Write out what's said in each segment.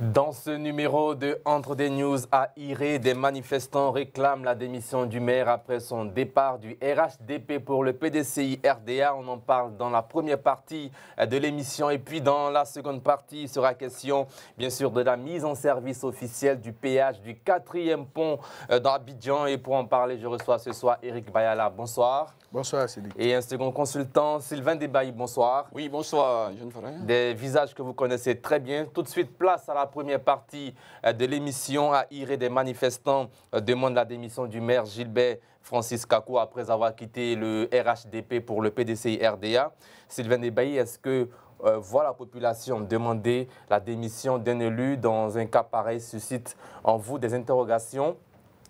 Dans ce numéro de Entre des News à Iré, des manifestants réclament la démission du maire après son départ du RHDP pour le PDCI RDA. On en parle dans la première partie de l'émission et puis dans la seconde partie, il sera question bien sûr de la mise en service officielle du péage du 4e pont d'Abidjan. Et pour en parler, je reçois ce soir Eric Bayala. Bonsoir. Bonsoir, Sidi. Et un second consultant, Sylvain Debailly. Bonsoir. Oui, bonsoir, jeune frère. Des visages que vous connaissez très bien. Tout de suite, place à la première partie de l'émission. À Iré, des manifestants demandent la démission du maire Gilbert Francis Kakou après avoir quitté le RHDP pour le PDCI RDA. Sylvain Debailly, est-ce que voit la population demander la démission d'un élu dans un cas pareil suscite en vous des interrogations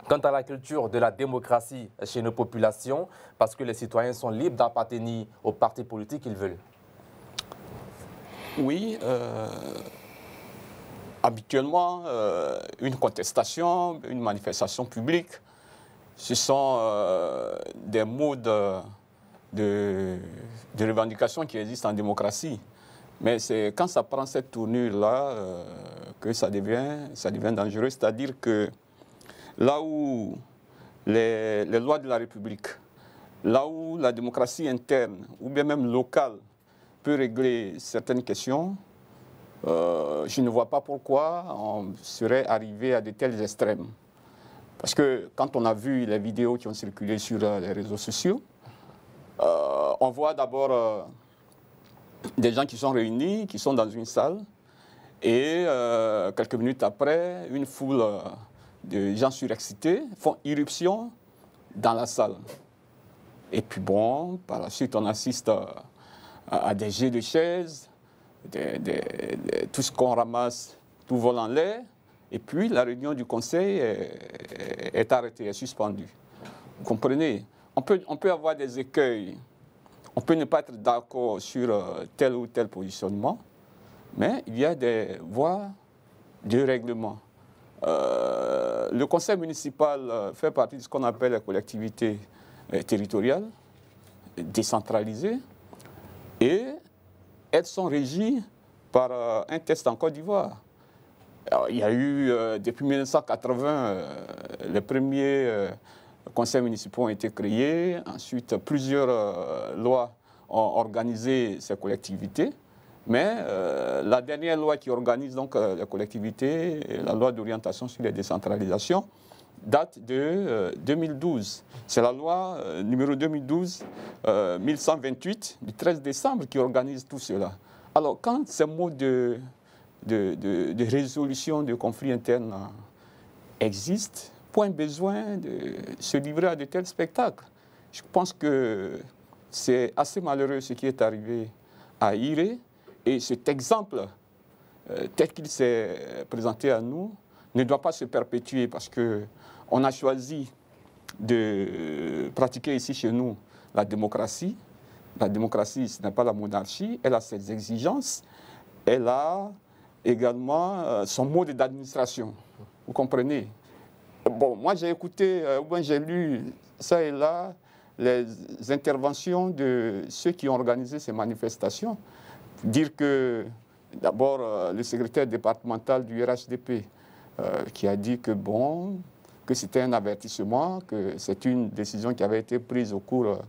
quant à la culture de la démocratie chez nos populations, parce que les citoyens sont libres d'appartenir au parti politique qu'ils veulent? Oui, habituellement, une contestation, une manifestation publique, ce sont des modes de revendication qui existent en démocratie. Mais c'est quand ça prend cette tournure-là que ça devient dangereux, c'est-à-dire que là où les lois de la République, là où la démocratie interne ou bien même locale peut régler certaines questions, je ne vois pas pourquoi on serait arrivé à de tels extrêmes. Parce que quand on a vu les vidéos qui ont circulé sur les réseaux sociaux, on voit d'abord des gens qui sont réunis, qui sont dans une salle, et quelques minutes après, une foule de gens surexcités font irruption dans la salle. Et puis bon, par la suite, on assiste à des jets de chaises, tout ce qu'on ramasse, tout vole en l'air. Et puis la réunion du conseil est arrêtée, est suspendue. Vous comprenez? On peut avoir des écueils, on peut ne pas être d'accord sur tel ou tel positionnement, mais il y a des voies de règlement. Le conseil municipal fait partie de ce qu'on appelle la collectivité territoriale, décentralisée, et elles sont régies par un test en Côte d'Ivoire. Il y a eu, depuis 1980, les premiers conseils municipaux ont été créés, ensuite plusieurs lois ont organisé ces collectivités. Mais la dernière loi qui organise donc les collectivités, la loi d'orientation sur les décentralisations, date de 2012. C'est la loi numéro 2012-1128 du 13 décembre qui organise tout cela. Alors quand ces mots de résolution de conflits internes existent, point besoin de se livrer à de tels spectacles. Je pense que c'est assez malheureux ce qui est arrivé à Iré. Et cet exemple, tel qu'il s'est présenté à nous, ne doit pas se perpétuer parce qu'on a choisi de pratiquer ici chez nous la démocratie. La démocratie, ce n'est pas la monarchie, elle a ses exigences, elle a également son mode d'administration. Vous comprenez? Bon, moi j'ai écouté, j'ai lu ça et là, les interventions de ceux qui ont organisé ces manifestations. Dire que, d'abord, le secrétaire départemental du RHDP qui a dit que, bon, que c'était un avertissement, que c'est une décision qui avait été prise au cours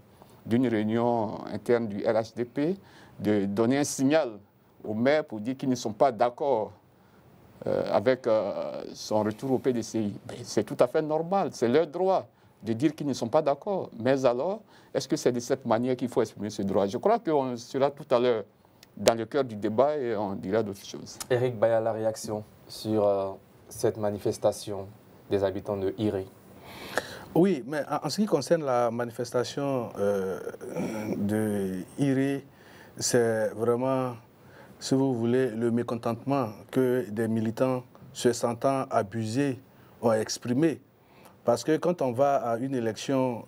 d'une réunion interne du RHDP, de donner un signal aux maires pour dire qu'ils ne sont pas d'accord avec son retour au PDCI. C'est tout à fait normal, c'est leur droit de dire qu'ils ne sont pas d'accord. Mais alors, est-ce que c'est de cette manière qu'il faut exprimer ce droit? Je crois qu'on sera tout à l'heure dans le cœur du débat et on dira d'autres choses. Eric Bayala, la réaction sur cette manifestation des habitants de Iré? Oui, mais en ce qui concerne la manifestation de Iré, c'est vraiment, si vous voulez, le mécontentement que des militants se sentant abusés ont exprimé. Parce que quand on va à une élection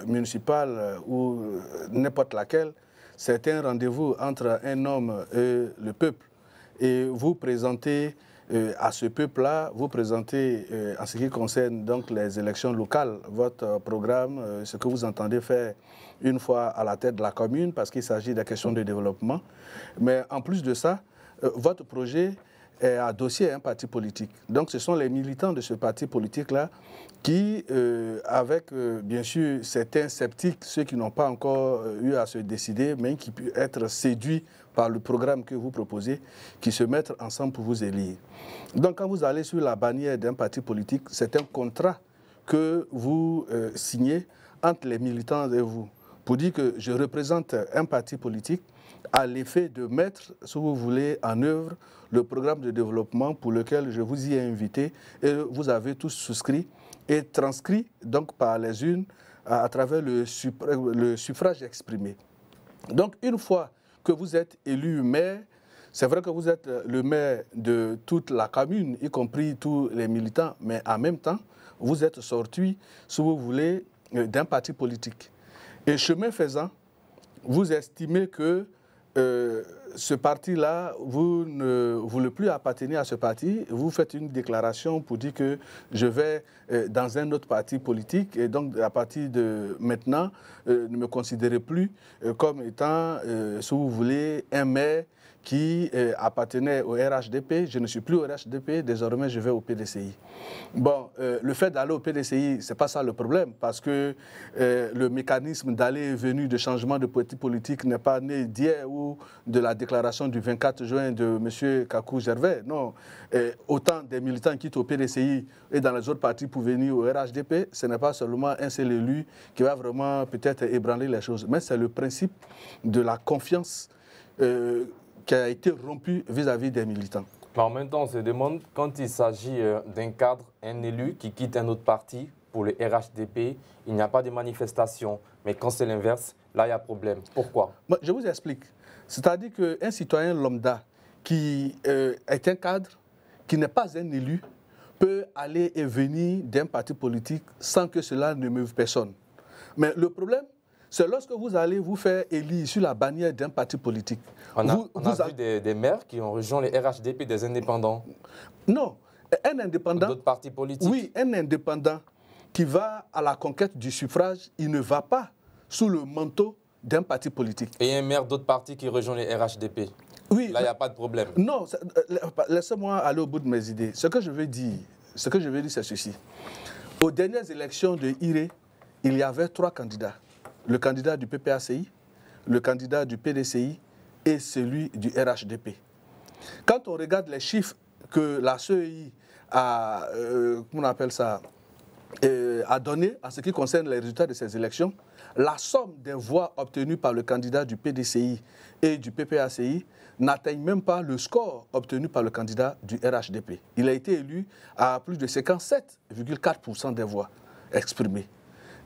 municipale ou n'importe laquelle, c'est un rendez-vous entre un homme et le peuple. Et vous présentez à ce peuple-là, vous présentez, en ce qui concerne donc les élections locales, votre programme, ce que vous entendez faire une fois à la tête de la commune, parce qu'il s'agit de questions de développement. Mais en plus de ça, votre projet est adossé à un parti politique. Donc ce sont les militants de ce parti politique-là qui, avec bien sûr certains sceptiques, ceux qui n'ont pas encore eu à se décider, mais qui peuvent être séduits par le programme que vous proposez, qui se mettent ensemble pour vous élire. Donc quand vous allez sur la bannière d'un parti politique, c'est un contrat que vous signez entre les militants et vous, pour dire que je représente un parti politique à l'effet de mettre, si vous voulez, en œuvre le programme de développement pour lequel je vous y ai invité et vous avez tous souscrit et transcrit donc par les urnes à travers le suffrage exprimé. Donc une fois que vous êtes élu maire, c'est vrai que vous êtes le maire de toute la commune, y compris tous les militants, mais en même temps, vous êtes sorti, si vous voulez, d'un parti politique. Et chemin faisant, vous estimez que ce parti-là, vous ne voulez plus appartenir à ce parti, vous faites une déclaration pour dire que je vais dans un autre parti politique et donc à partir de maintenant, ne me considérez plus comme étant, si vous voulez, un maire qui appartenait au RHDP. Je ne suis plus au RHDP, désormais je vais au PDCI. Bon, le fait d'aller au PDCI, ce n'est pas ça le problème, parce que le mécanisme d'aller et venir de changement de parti politique n'est pas né d'hier ou de la déclaration du 24 juin de M. Kakou Gervais. Non, autant des militants quittent au PDCI et dans les autres partis pour venir au RHDP, ce n'est pas seulement un seul élu qui va vraiment peut-être ébranler les choses, mais c'est le principe de la confiance qui a été rompu vis-à-vis des militants. Mais en même temps, on se demande, quand il s'agit d'un cadre, un élu qui quitte un autre parti, pour le RHDP, il n'y a pas de manifestation. Mais quand c'est l'inverse, là, il y a problème. Pourquoi? Je vous explique. C'est-à-dire qu'un citoyen lambda qui est un cadre, qui n'est pas un élu, peut aller et venir d'un parti politique sans que cela ne meuve personne. Mais le problème, c'est lorsque vous allez vous faire élire sur la bannière d'un parti politique. On a vu des maires qui ont rejoint les RHDP, des indépendants. Non, un indépendant... D'autres partis politiques. Oui, un indépendant qui va à la conquête du suffrage, il ne va pas sous le manteau d'un parti politique. Et un maire d'autres partis qui rejoint les RHDP. Oui. Là, il n'y a pas de problème. Non, laissez-moi aller au bout de mes idées. Ce que je veux dire, c'est ceci. Aux dernières élections de IRE, il y avait 3 candidats. Le candidat du PPACI, le candidat du PDCI et celui du RHDP. Quand on regarde les chiffres que la CEI a, comment on appelle ça, a donné en ce qui concerne les résultats de ces élections, la somme des voix obtenues par le candidat du PDCI et du PPACI n'atteigne même pas le score obtenu par le candidat du RHDP. Il a été élu à plus de 57,4% des voix exprimées.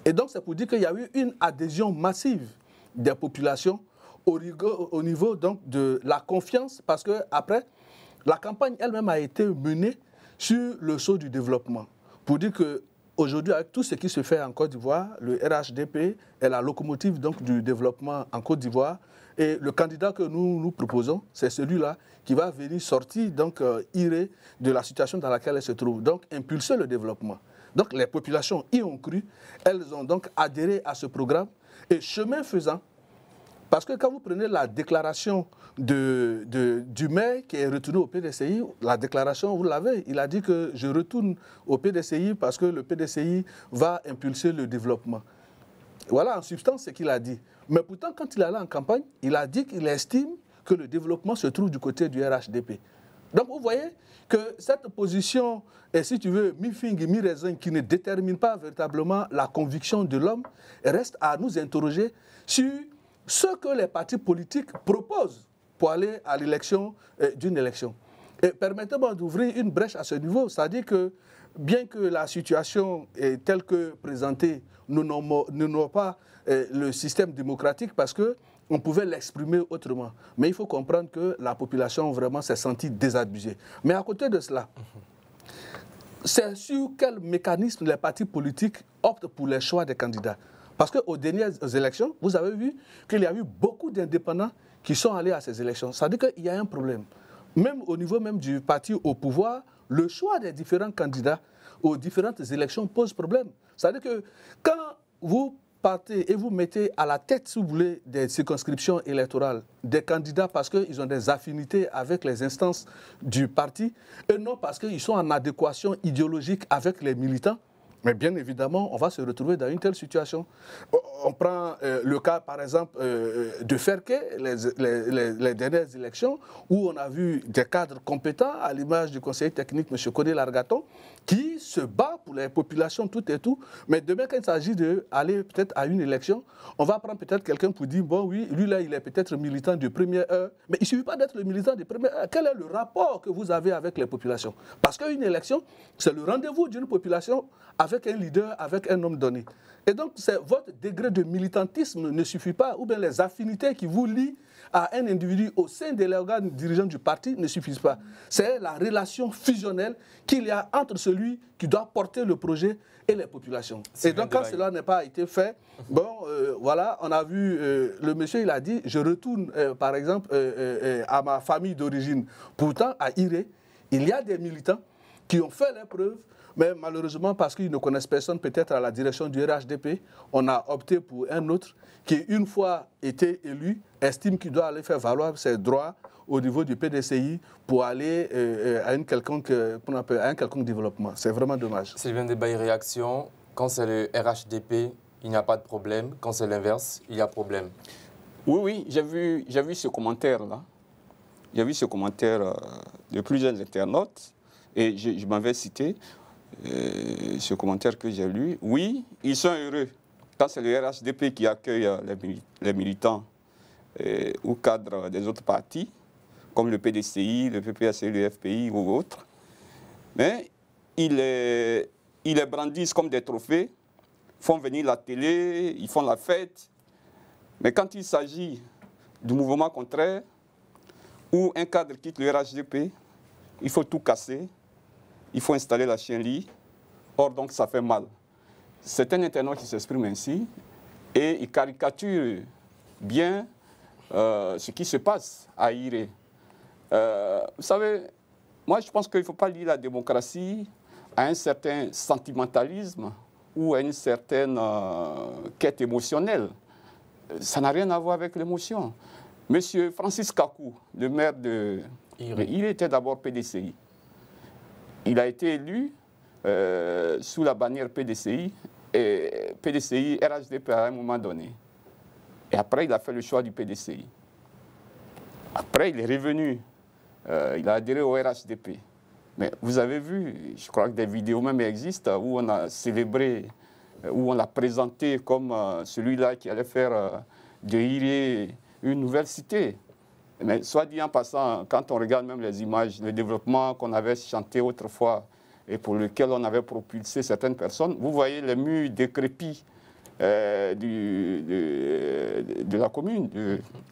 Et donc, c'est pour dire qu'il y a eu une adhésion massive des populations au niveau donc, de la confiance, parce qu'après, la campagne elle-même a été menée sur le sceau du développement. Pour dire qu'aujourd'hui, avec tout ce qui se fait en Côte d'Ivoire, le RHDP est la locomotive donc, du développement en Côte d'Ivoire. Et le candidat que nous proposons, c'est celui-là qui va venir sortir donc, IRE de la situation dans laquelle elle se trouve, donc impulser le développement. Donc les populations y ont cru, elles ont donc adhéré à ce programme et chemin faisant, parce que quand vous prenez la déclaration du maire qui est retourné au PDCI, la déclaration, vous l'avez, il a dit que je retourne au PDCI parce que le PDCI va impulser le développement. Voilà en substance ce qu'il a dit. Mais pourtant, quand il allait en campagne, il a dit qu'il estime que le développement se trouve du côté du RHDP. Donc vous voyez que cette position est, si tu veux, mi-figue, mi-raisin, qui ne détermine pas véritablement la conviction de l'homme, reste à nous interroger sur ce que les partis politiques proposent pour aller à l'élection d'une élection. Et permettez-moi d'ouvrir une brèche à ce niveau, c'est-à-dire que bien que la situation est telle que présentée, nous n'avons pas le système démocratique parce que on pouvait l'exprimer autrement. Mais il faut comprendre que la population vraiment s'est sentie désabusée. Mais à côté de cela, c'est sur quel mécanisme les partis politiques optent pour les choix des candidats. Parce qu'aux dernières élections, vous avez vu qu'il y a eu beaucoup d'indépendants qui sont allés à ces élections. Ça veut dire qu'il y a un problème. Même au niveau même du parti au pouvoir, le choix des différents candidats aux différentes élections pose problème. Ça veut dire que quand vous partez et vous mettez à la tête, si vous voulez, des circonscriptions électorales, des candidats parce qu'ils ont des affinités avec les instances du parti, et non parce qu'ils sont en adéquation idéologique avec les militants, mais bien évidemment, on va se retrouver dans une telle situation. On prend le cas, par exemple, de Ferke, les dernières élections, où on a vu des cadres compétents, à l'image du conseiller technique, M. Kodé Largaton, qui se bat pour les populations, tout et tout. Mais demain, quand il s'agit d'aller peut-être à une élection, on va prendre peut-être quelqu'un pour dire, bon oui, lui là, il est peut-être militant de première heure. Mais il ne suffit pas d'être le militant de première heure. Quel est le rapport que vous avez avec les populations? Parce qu'une élection, c'est le rendez-vous d'une population avec un leader, avec un homme donné. Et donc, votre degré de militantisme ne suffit pas, ou bien les affinités qui vous lient à un individu au sein de l'organe dirigeant du parti ne suffisent pas. C'est la relation fusionnelle qu'il y a entre celui qui doit porter le projet et les populations. Et donc, quand cela n'a pas été fait, bon, voilà, on a vu, le monsieur, il a dit, je retourne, par exemple, à ma famille d'origine. Pourtant, à Iré, il y a des militants qui ont fait leurs preuves, mais malheureusement, parce qu'ils ne connaissent personne, peut-être à la direction du RHDP, on a opté pour un autre qui, une fois été élu, estime qu'il doit aller faire valoir ses droits au niveau du PDCI pour aller à un quelconque développement. C'est vraiment dommage. Sylvain Debaye, réaction. Quand c'est le RHDP, il n'y a pas de problème. Quand c'est l'inverse, il y a problème. Oui, j'ai vu ce commentaire-là. J'ai vu ce commentaire de plusieurs internautes et je m'avais cité ce commentaire que j'ai lu. Oui, ils sont heureux. Quand c'est le RHDP qui accueille les militants ou cadres des autres partis, comme le PDCI, le PPAC, le FPI ou autres, mais ils les brandissent comme des trophées, font venir la télé, ils font la fête. Mais quand il s'agit du mouvement contraire, où un cadre quitte le RHDP, il faut tout casser, il faut installer la chienlit. Or, donc, ça fait mal. C'est un internaute qui s'exprime ainsi et il caricature bien ce qui se passe à Iré. Vous savez, moi, je pense qu'il ne faut pas lier la démocratie à un certain sentimentalisme ou à une certaine quête émotionnelle. Ça n'a rien à voir avec l'émotion. Monsieur Francis Kakou, le maire de Iré, il était d'abord PDCI. Il a été élu sous la bannière PDCI, et PDCI, RHDP à un moment donné. Et après, il a fait le choix du PDCI. Après, il est revenu, il a adhéré au RHDP. Mais vous avez vu, je crois que des vidéos même existent où on a célébré, où on l'a présenté comme celui-là qui allait faire de Iré une nouvelle cité. Mais soit dit en passant, quand on regarde même les images, le développement qu'on avait chanté autrefois et pour lequel on avait propulsé certaines personnes, vous voyez les murs décrépits de la commune,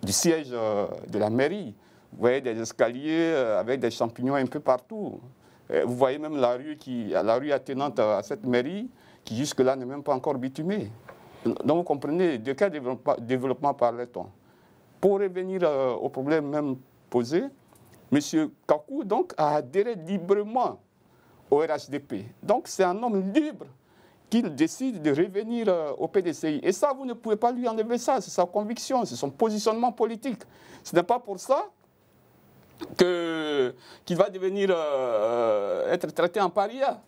du siège de la mairie. Vous voyez des escaliers avec des champignons un peu partout. Vous voyez même la rue attenante à cette mairie qui jusque-là n'est même pas encore bitumée. Donc vous comprenez de quel développement parlait-on? Pour revenir au problème même posé, M. Kakou donc, a adhéré librement au RHDP. Donc c'est un homme libre qu'il décide de revenir au PDCI. Et ça, vous ne pouvez pas lui enlever ça. C'est sa conviction, c'est son positionnement politique. Ce n'est pas pour ça qu'il va devenir être traité en paria.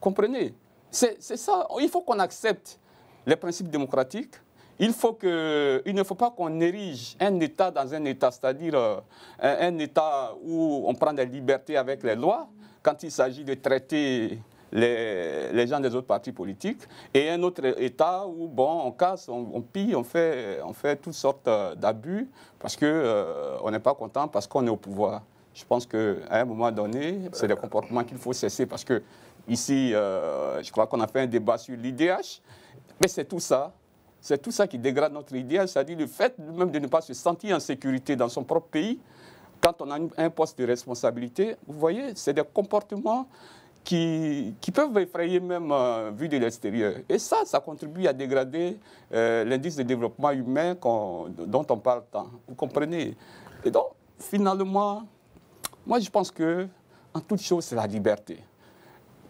Comprenez? C'est ça. Il faut qu'on accepte les principes démocratiques. Il ne faut pas qu'on érige un État dans un État, c'est-à-dire un État où on prend des libertés avec les lois quand il s'agit de traiter les gens des autres partis politiques, et un autre État où bon, on casse, on pille, on fait toutes sortes d'abus parce qu'on n'est pas content, parce qu'on est au pouvoir. Je pense qu'à un moment donné, c'est des comportements qu'il faut cesser parce que ici, je crois qu'on a fait un débat sur l'IDH, mais c'est tout ça. C'est tout ça qui dégrade notre idéal, c'est-à-dire le fait même de ne pas se sentir en sécurité dans son propre pays, quand on a un poste de responsabilité, vous voyez, c'est des comportements qui peuvent effrayer même vu de l'extérieur. Et ça contribue à dégrader l'indice de développement humain dont on parle tant. Vous comprenez? Et donc, finalement, moi je pense que, en toute chose, c'est la liberté.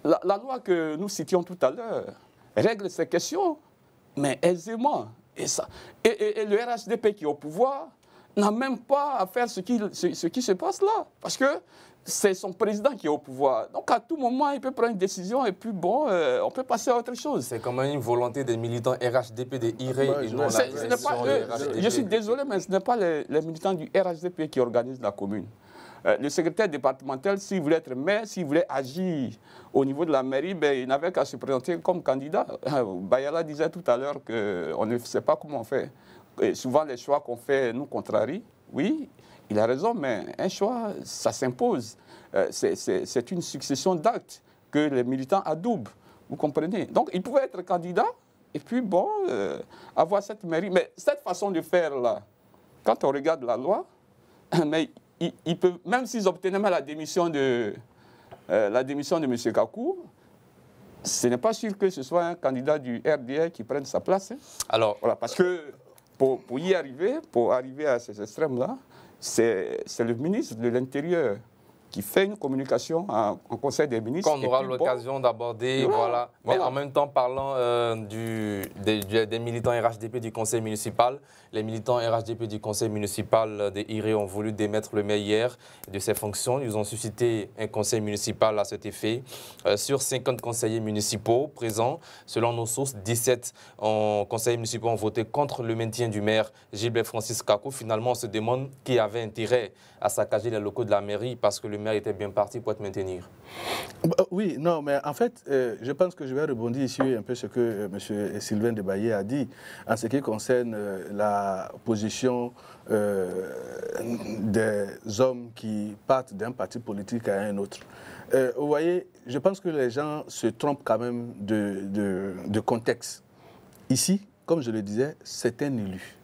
La loi que nous citions tout à l'heure règle ces questions. mais aisément. Et le RHDP qui est au pouvoir n'a même pas à faire ce qui se passe là. Parce que c'est son président qui est au pouvoir. Donc à tout moment, il peut prendre une décision et puis bon, on peut passer à autre chose. C'est quand même une volonté des militants RHDP de IRE et non la direction du RHDP. Je suis désolé, mais ce n'est pas les militants du RHDP qui organisent la commune. Le secrétaire départemental, s'il voulait être maire, s'il voulait agir au niveau de la mairie, ben, il n'avait qu'à se présenter comme candidat. Bayala disait tout à l'heure qu'on ne sait pas comment on fait. Et souvent, les choix qu'on fait nous contrarient. Oui, il a raison, mais un choix, ça s'impose. C'est une succession d'actes que les militants adoubent. Vous comprenez? Donc, il pouvait être candidat et puis, bon, avoir cette mairie. Mais cette façon de faire-là, quand on regarde la loi, mais ils peuvent, même s'ils obtenaient la démission de M. Kakou, ce n'est pas sûr que ce soit un candidat du RDR qui prenne sa place. Hein. Alors, voilà, parce que pour y arriver, pour arriver à ces extrêmes-là, c'est le ministre de l'Intérieur qui fait une communication en Conseil des ministres. Qu'on aura l'occasion d'aborder, voilà. Mais en même temps, parlant des militants RHDP du conseil municipal, les militants RHDP du conseil municipal de IRE ont voulu démettre le maire hier de ses fonctions. Ils ont suscité un conseil municipal à cet effet. Sur 50 conseillers municipaux présents, selon nos sources, 17 conseillers municipaux ont voté contre le maintien du maire Gilbert Francis Kakou. Finalement, on se demande qui avait intérêt à saccager les locaux de la mairie parce que le maire était bien parti pour te maintenir. Oui, non, mais en fait, je pense que je vais rebondir ici un peu ce que M. Sylvain Debaillé a dit en ce qui concerne la position des hommes qui partent d'un parti politique à un autre. Vous voyez, je pense que les gens se trompent quand même de contexte. Ici, comme je le disais, c'est un élu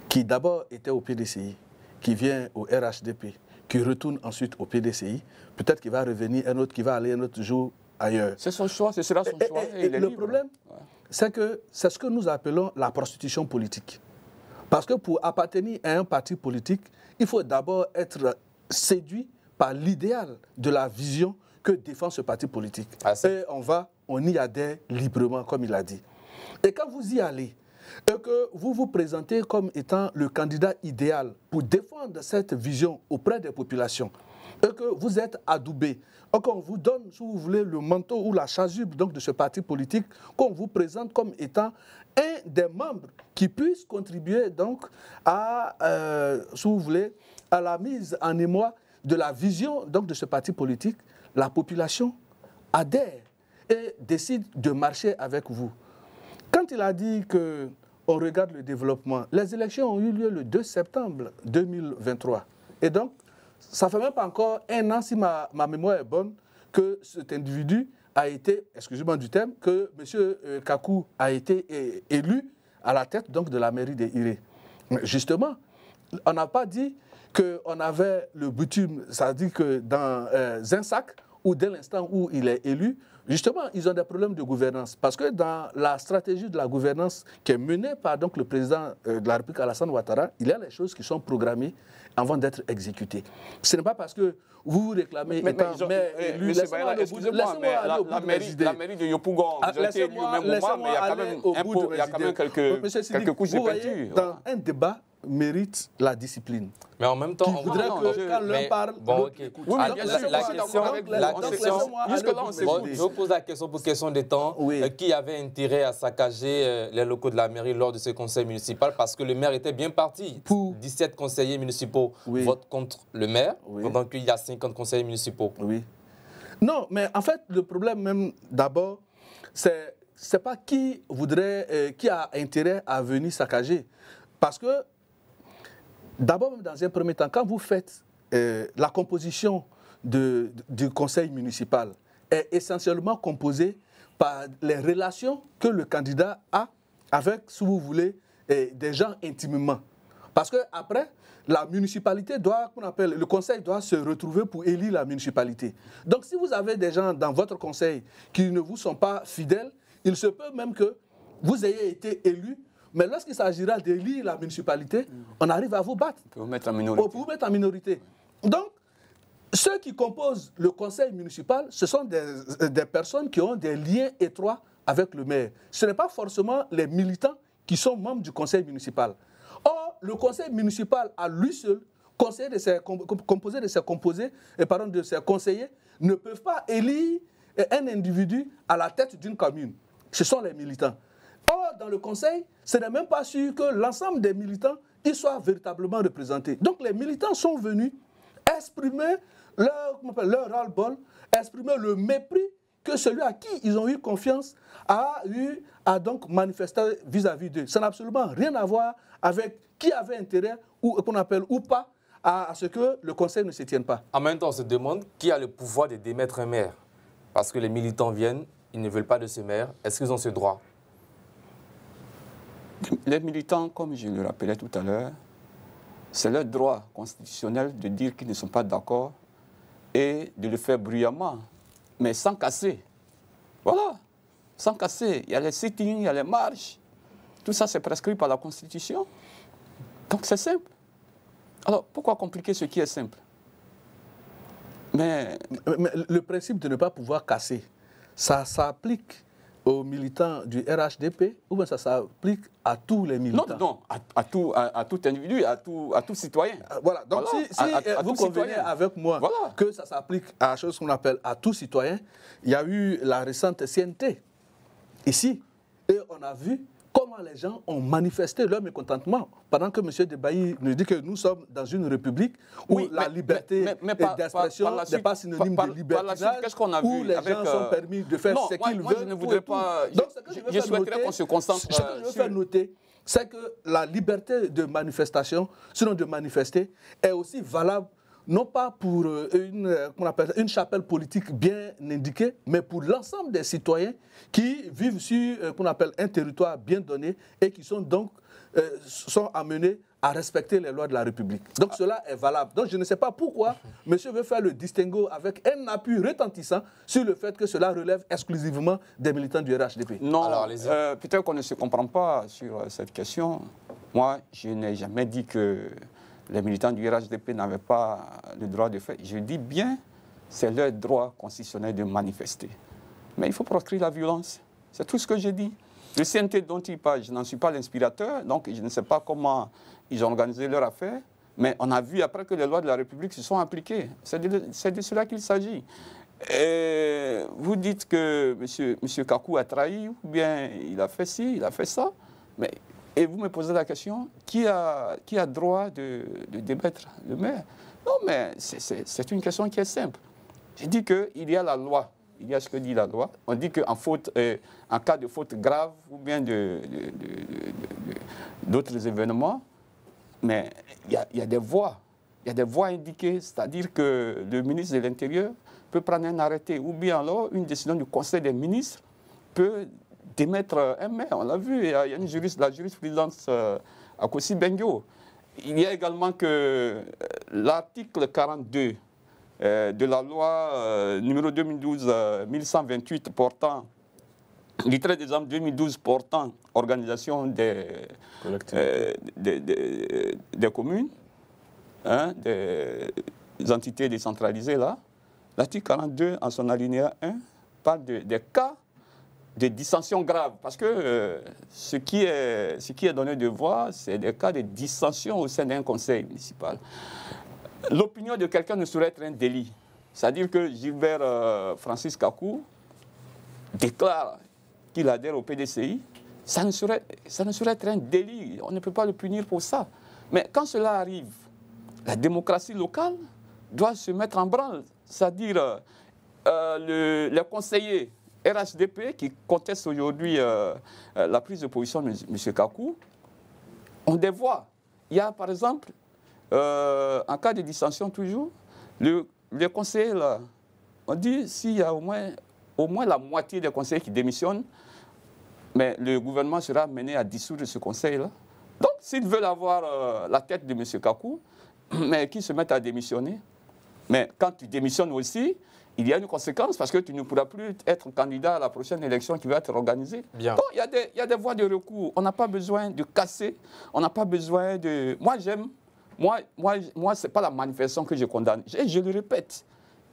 qui d'abord était au PDCI, qui vient au RHDP, qui retourne ensuite au PDCI, peut-être qu'il va revenir un autre, qui va aller un autre jour ailleurs. C'est son choix, ce sera son choix. Et le problème, c'est que c'est ce que nous appelons la prostitution politique. Parce que pour appartenir à un parti politique, il faut d'abord être séduit par l'idéal de la vision que défend ce parti politique. Et on y adhère librement, comme il a dit. Et quand vous y allez, et que vous vous présentez comme étant le candidat idéal pour défendre cette vision auprès des populations, et que vous êtes adoubé, et qu'on vous donne, si vous voulez, le manteau ou la chasuble donc, de ce parti politique, qu'on vous présente comme étant un des membres qui puisse contribuer donc à, si vous voulez, à la mise en émoi de la vision donc, de ce parti politique, la population adhère et décide de marcher avec vous. Quand il a dit qu'on regarde le développement, les élections ont eu lieu le 2 septembre 2023. Et donc, ça ne fait même pas encore un an, si ma mémoire est bonne, que cet individu a été, excusez-moi du terme, que M. Kakou a été élu à la tête donc, de la mairie de IRE. Justement, on n'a pas dit qu'on avait le bitume, ça dit que dans un sac, ou dès l'instant où il est élu, justement, ils ont des problèmes de gouvernance. Parce que dans la stratégie de la gouvernance qui est menée par donc, le président de la République, Alassane Ouattara, il y a les choses qui sont programmées avant d'être exécutées. Ce n'est pas parce que vous vous réclamez étant maire élu, la mairie de Yopougon, vous avez été élu au même moment, mais il y a quand même quelques coups de peinture. Dans un débat, mérite la discipline. Mais en même temps, on voudrait que quand l'un parle, l'autre écoute. Oui, je vous pose la question pour question de temps. Oui. Qui avait intérêt à saccager les locaux de la mairie lors de ce conseil municipal? Parce que le maire était bien parti. 17 conseillers municipaux votent contre le maire, pendant qu'il y a 50 conseillers municipaux. Oui. Non, mais en fait, le problème même, d'abord, c'est pas qui a intérêt à venir saccager. Parce que d'abord, dans un premier temps, quand vous faites la composition du conseil municipal, est essentiellement composée par les relations que le candidat a avec, si vous voulez, des gens intimement. Parce qu'après, la municipalité le conseil doit se retrouver pour élire la municipalité. Donc, si vous avez des gens dans votre conseil qui ne vous sont pas fidèles, il se peut même que vous ayez été élu. Mais lorsqu'il s'agira d'élire la municipalité, on arrive à vous battre. Pour vous mettre en minorité. Pour vous mettre en minorité. Donc, ceux qui composent le conseil municipal, ce sont des personnes qui ont des liens étroits avec le maire. Ce n'est pas forcément les militants qui sont membres du conseil municipal. Or, le conseil municipal à lui seul, composé de ses conseillers, ne peuvent pas élire un individu à la tête d'une commune. Ce sont les militants. Or, dans le conseil, ce n'est même pas sûr que l'ensemble des militants y soient véritablement représentés. Donc, les militants sont venus exprimer leur ras-le-bol, exprimer le mépris que celui à qui ils ont eu confiance a donc manifesté vis-à-vis d'eux. Ça n'a absolument rien à voir avec qui avait intérêt, ou qu'on appelle ou pas, à ce que le conseil ne se tienne pas. En même temps, on se demande qui a le pouvoir de démettre un maire. Parce que les militants viennent, ils ne veulent pas de ce maire. Est-ce qu'ils ont ce droit? Les militants, comme je le rappelais tout à l'heure, c'est leur droit constitutionnel de dire qu'ils ne sont pas d'accord et de le faire bruyamment, mais sans casser. Voilà, sans casser. Il y a les sit-ins, il y a les marches. Tout ça, c'est prescrit par la Constitution. Donc, c'est simple. Alors, pourquoi compliquer ce qui est simple? Mais le principe de ne pas pouvoir casser, ça s'applique aux militants du RHDP ou bien ça s'applique à tous les militants? Non, à tout individu, à tout citoyen. Voilà, donc voilà. si vous convenez avec moi voilà. que ça s'applique à la chose qu'on appelle à tout citoyen, il y a eu la récente CNT ici et on a vu comment les gens ont manifesté leur mécontentement pendant que M. Debailly nous dit que nous sommes dans une république où la liberté d'expression n'est pas synonyme de libertinage, où les gens sont permis de faire ce qu'ils veulent. Je ne voudrais pas... Donc, je souhaiterais qu'on se concentre... Ce que je veux faire noter, c'est que la liberté de manifestation, sinon de manifester, est aussi valable non pas pour une chapelle politique bien indiquée, mais pour l'ensemble des citoyens qui vivent sur un territoire bien donné et qui sont donc sont amenés à respecter les lois de la République. Donc cela est valable. Donc je ne sais pas pourquoi monsieur veut faire le distinguo avec un appui retentissant sur le fait que cela relève exclusivement des militants du RHDP. Non, peut-être qu'on ne se comprend pas sur cette question. Moi, je n'ai jamais dit que les militants du RHDP n'avaient pas le droit de faire. Je dis bien, c'est leur droit constitutionnel de manifester. Mais il faut proscrire la violence. C'est tout ce que j'ai dit. Le CNT dont il parle, je n'en suis pas l'inspirateur, donc je ne sais pas comment ils ont organisé leur affaire. Mais on a vu après que les lois de la République se sont appliquées. C'est de cela qu'il s'agit. Vous dites que M. Kakou a trahi, ou bien il a fait ci, il a fait ça. Mais... Et vous me posez la question, qui a droit de démettre le maire? Non, mais c'est une question qui est simple. Je dis qu'il y a la loi, il y a ce que dit la loi. On dit qu'en cas de faute grave ou bien d'autres événements, mais il y a des voies. Il y a des voies indiquées, c'est-à-dire que le ministre de l'Intérieur peut prendre un arrêté ou bien alors une décision du Conseil des ministres peut démettre un maire. On l'a vu, il y a la jurisprudence à Kossi Bengio. Il y a également que l'article 42 de la loi numéro 2012-1128 portant, du 13 décembre 2012 portant organisation des communes, hein, des entités décentralisées là. L'article 42 en son alinéa 1 parle des cas de dissension grave, parce que ce qui est donné de voir, c'est des cas de dissension au sein d'un conseil municipal. L'opinion de quelqu'un ne saurait être un délit. C'est-à-dire que Gilbert Francis Kakou déclare qu'il adhère au PDCI, ça ne saurait être un délit. On ne peut pas le punir pour ça. Mais quand cela arrive, la démocratie locale doit se mettre en branle. C'est-à-dire les conseillers RHDP qui contestent aujourd'hui la prise de position de M. Kakou ont des voix. Il y a par exemple, en cas de dissension toujours, les conseillers là, on dit s'il y a au moins la moitié des conseillers qui démissionnent, mais le gouvernement sera mené à dissoudre ce conseil-là. Donc s'ils veulent avoir la tête de M. Kakou, mais qui se mettent à démissionner, mais quand tu démissionnes aussi, il y a une conséquence parce que tu ne pourras plus être candidat à la prochaine élection qui va être organisée. Bien. Donc, il y a des voies de recours. On n'a pas besoin de casser. On n'a pas besoin de... Moi, ce n'est pas la manifestation que je condamne. Je le répète.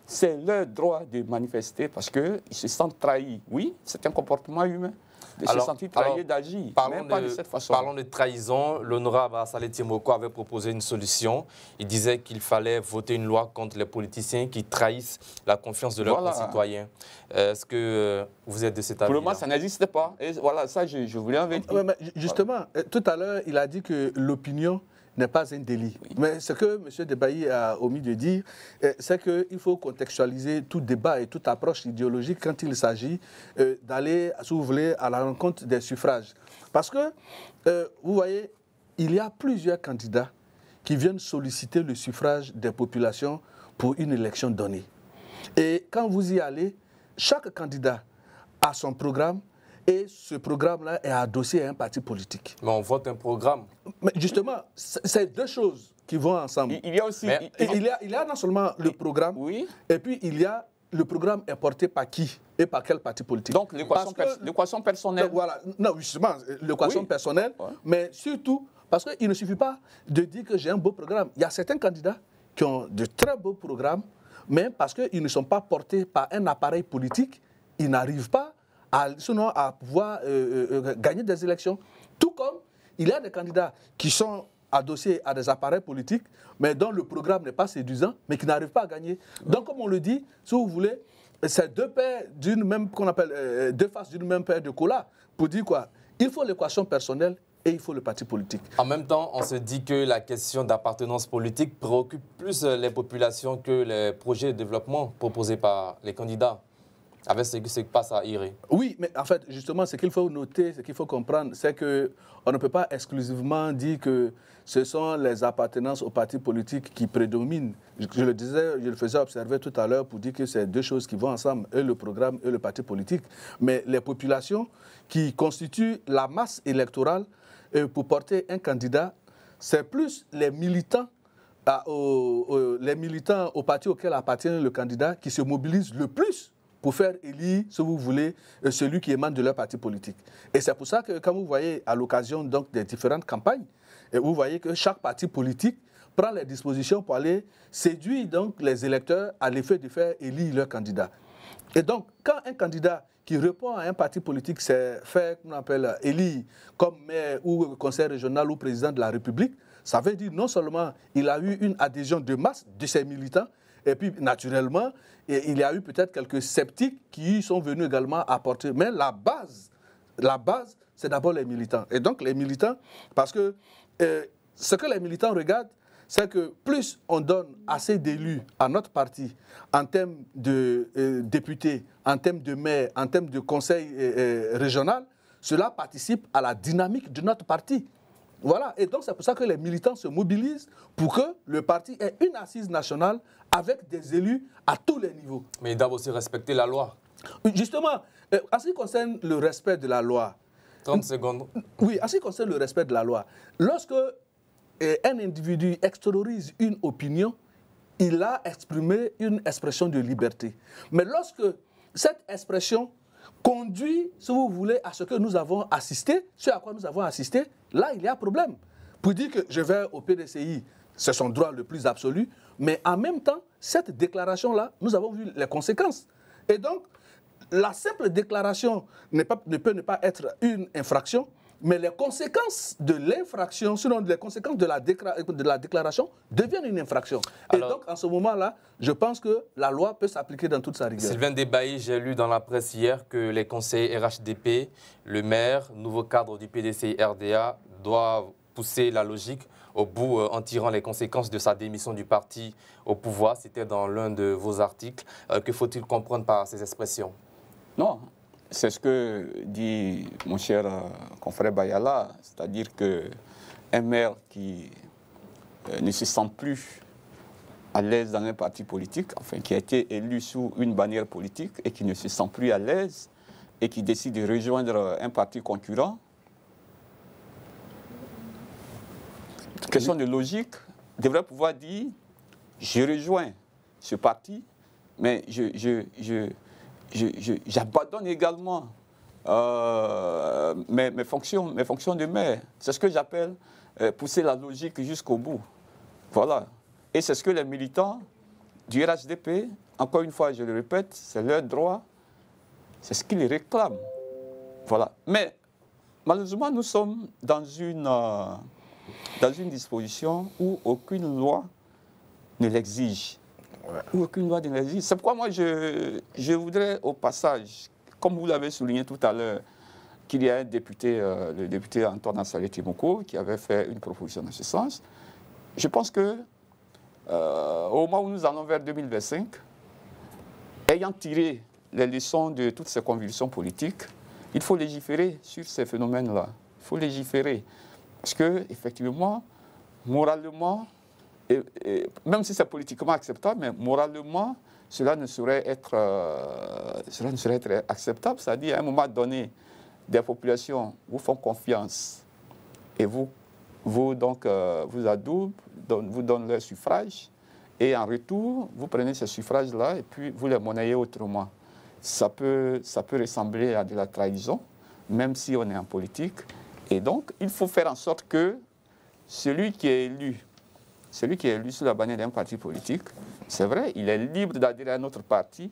c'est leur droit de manifester parce qu'ils se sentent trahis. Oui, c'est un comportement humain. De se sentir trahi, d'agir, même pas de cette façon. Parlons de trahison. L'honorable Assalé Timoko avait proposé une solution. Il disait qu'il fallait voter une loi contre les politiciens qui trahissent la confiance de leurs concitoyens. Est-ce que vous êtes de cet avis? Pour le moment, ça n'existe pas. Et voilà, ça, je voulais en venir. Justement, tout à l'heure, il a dit que l'opinion n'est pas un délit. Oui. Mais ce que M. Debailly a omis de dire, c'est qu'il faut contextualiser tout débat et toute approche idéologique quand il s'agit d'aller, si vous voulez, à la rencontre des suffrages. Parce que, vous voyez, il y a plusieurs candidats qui viennent solliciter le suffrage des populations pour une élection donnée. Et quand vous y allez, chaque candidat a son programme, et ce programme-là est adossé à un parti politique. Mais on vote un programme. Mais justement, c'est deux choses qui vont ensemble. Il y a aussi... Il y a non seulement le programme, oui, et puis il y a le programme est porté par qui et par quel parti politique. Donc l'équation personnelle. Voilà, non, justement, l'équation personnelle, mais surtout, parce qu'il ne suffit pas de dire que j'ai un beau programme. Il y a certains candidats qui ont de très beaux programmes, mais parce qu'ils ne sont pas portés par un appareil politique, ils n'arrivent pas sinon à pouvoir gagner des élections. Tout comme il y a des candidats qui sont adossés à des appareils politiques, mais dont le programme n'est pas séduisant, mais qui n'arrivent pas à gagner. Donc, comme on le dit, si vous voulez, c'est deux paires d'une même, qu'on appelle deux faces d'une même paire de cola, pour dire quoi? Il faut l'équation personnelle et il faut le parti politique. En même temps, on se dit que la question d'appartenance politique préoccupe plus les populations que les projets de développement proposés par les candidats. Avec ce qui se passe à Iré. Oui, mais en fait, justement, ce qu'il faut noter, ce qu'il faut comprendre, c'est qu'on ne peut pas exclusivement dire que ce sont les appartenances aux partis politiques qui prédominent. Je le disais, je le faisais observer tout à l'heure pour dire que c'est deux choses qui vont ensemble, et le programme et le parti politique. Mais les populations qui constituent la masse électorale pour porter un candidat, c'est plus les militants au parti auquel appartient le candidat qui se mobilisent le plus pour faire élire, si vous voulez, celui qui émane de leur parti politique. Et c'est pour ça que quand vous voyez à l'occasion donc des différentes campagnes, vous voyez que chaque parti politique prend les dispositions pour aller séduire donc les électeurs à l'effet de faire élire leur candidat. Et donc, quand un candidat qui répond à un parti politique s'est fait, qu'on appelle, élire comme maire ou conseil régional ou président de la République, ça veut dire non seulement il a eu une adhésion de masse de ses militants, et puis, naturellement, il y a eu peut-être quelques sceptiques qui sont venus également apporter. Mais la base, c'est d'abord les militants. Et donc, les militants, parce que ce que les militants regardent, c'est que plus on donne assez d'élus à notre parti en termes de députés, en termes de maires, en termes de conseil régional, cela participe à la dynamique de notre parti. Voilà, et donc c'est pour ça que les militants se mobilisent pour que le parti ait une assise nationale avec des élus à tous les niveaux. Mais ils doivent aussi respecter la loi. Justement, en ce qui concerne le respect de la loi... 30 secondes. Oui, en ce qui concerne le respect de la loi, lorsque un individu extériorise une opinion, il a exprimé une expression de liberté. Mais lorsque cette expression conduit, si vous voulez, à ce que nous avons assisté, ce à quoi nous avons assisté, là, il y a problème. Pour dire que je vais au PDCI, c'est son droit le plus absolu, mais en même temps, cette déclaration-là, nous avons vu les conséquences. Et donc, la simple déclaration ne peut ne pas être une infraction, mais les conséquences de l'infraction, sinon les conséquences de la déclaration, deviennent une infraction. Alors, et donc, en ce moment-là, je pense que la loi peut s'appliquer dans toute sa rigueur. Sylvain Debailly, j'ai lu dans la presse hier que les conseillers RHDP, le maire, nouveau cadre du PDCI-RDA, doivent pousser la logique au bout en tirant les conséquences de sa démission du parti au pouvoir. C'était dans l'un de vos articles. Que faut-il comprendre par ces expressions? Non. C'est ce que dit mon cher confrère Bayala, c'est-à-dire qu'un maire qui ne se sent plus à l'aise dans un parti politique, enfin qui a été élu sous une bannière politique et qui ne se sent plus à l'aise et qui décide de rejoindre un parti concurrent, question de logique, devrait pouvoir dire « je rejoins ce parti, mais j'abandonne également mes fonctions de maire. » C'est ce que j'appelle pousser la logique jusqu'au bout. Voilà. Et c'est ce que les militants du RHDP, encore une fois, je le répète, c'est leur droit, c'est ce qu'ils réclament. Voilà. Mais malheureusement, nous sommes dans une disposition où aucune loi ne l'exige. Où aucune loi ne l'exige. C'est pourquoi moi, je voudrais au passage, comme vous l'avez souligné tout à l'heure, qu'il y a un député, le député Antoine Assalé Timoko, qui avait fait une proposition dans ce sens. Je pense que au moment où nous allons vers 2025, ayant tiré les leçons de toutes ces convulsions politiques, il faut légiférer sur ces phénomènes-là. Il faut légiférer. Parce que, effectivement, moralement, même si c'est politiquement acceptable, mais moralement, cela ne saurait être acceptable. C'est-à-dire, à un moment donné, des populations vous font confiance et vous adoubent, vous donnent leur suffrage, et en retour, vous prenez ces suffrages-là et puis vous les monnayez autrement. Ça peut ressembler à de la trahison, même si on est en politique. Et donc, il faut faire en sorte que celui qui est élu sous la bannière d'un parti politique, c'est vrai, il est libre d'adhérer à notre parti,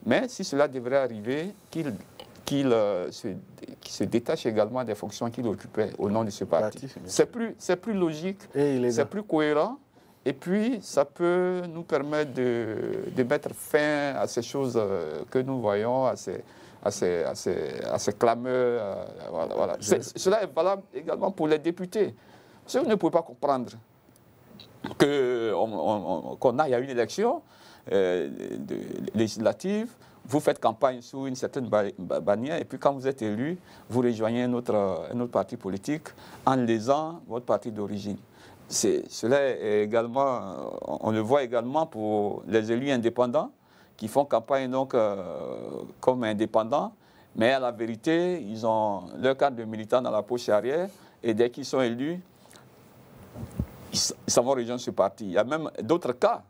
mais si cela devrait arriver, qu'il se détache également des fonctions qu'il occupait au nom de ce parti. C'est plus logique, c'est plus cohérent, et puis ça peut nous permettre de mettre fin à ces choses que nous voyons, à ces clameurs. Voilà. Cela est valable également pour les députés. Parce que vous ne pouvez pas comprendre qu'on aille à une élection législative, vous faites campagne sous une certaine bannière, et puis quand vous êtes élu, vous rejoignez un autre parti politique en lésant votre parti d'origine. Cela est également, on le voit également pour les élus indépendants qui font campagne donc comme indépendants, mais à la vérité, ils ont leur carte de militant dans la poche arrière, et dès qu'ils sont élus, ils s'en vont rejoindre ce parti. Il y a même d'autres cas.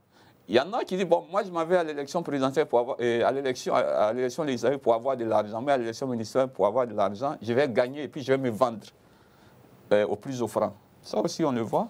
Il y en a qui disent, bon, moi je m'en vais à l'élection présidentielle, à l'élection législative pour avoir de l'argent, mais à l'élection ministérielle pour avoir de l'argent, je vais gagner et puis je vais me vendre au plus offrant. Ça aussi on le voit.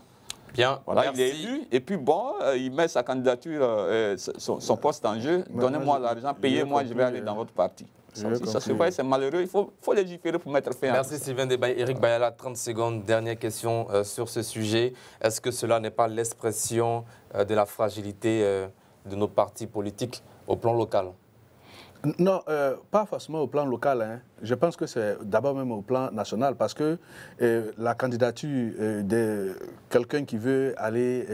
Bien, voilà, merci. Il est élu et puis bon, il met sa candidature, son poste en jeu, donnez-moi l'argent, payez-moi, je vais aller dans votre parti. Ça se voit, c'est malheureux, il faut légiférer pour mettre fin à ça. Merci Sylvain Debaye. Éric Bayala, 30 secondes, dernière question sur ce sujet. Est-ce que cela n'est pas l'expression de la fragilité de nos partis politiques au plan local? Non, pas forcément au plan local. Hein. Je pense que c'est d'abord même au plan national, parce que la candidature de quelqu'un qui veut aller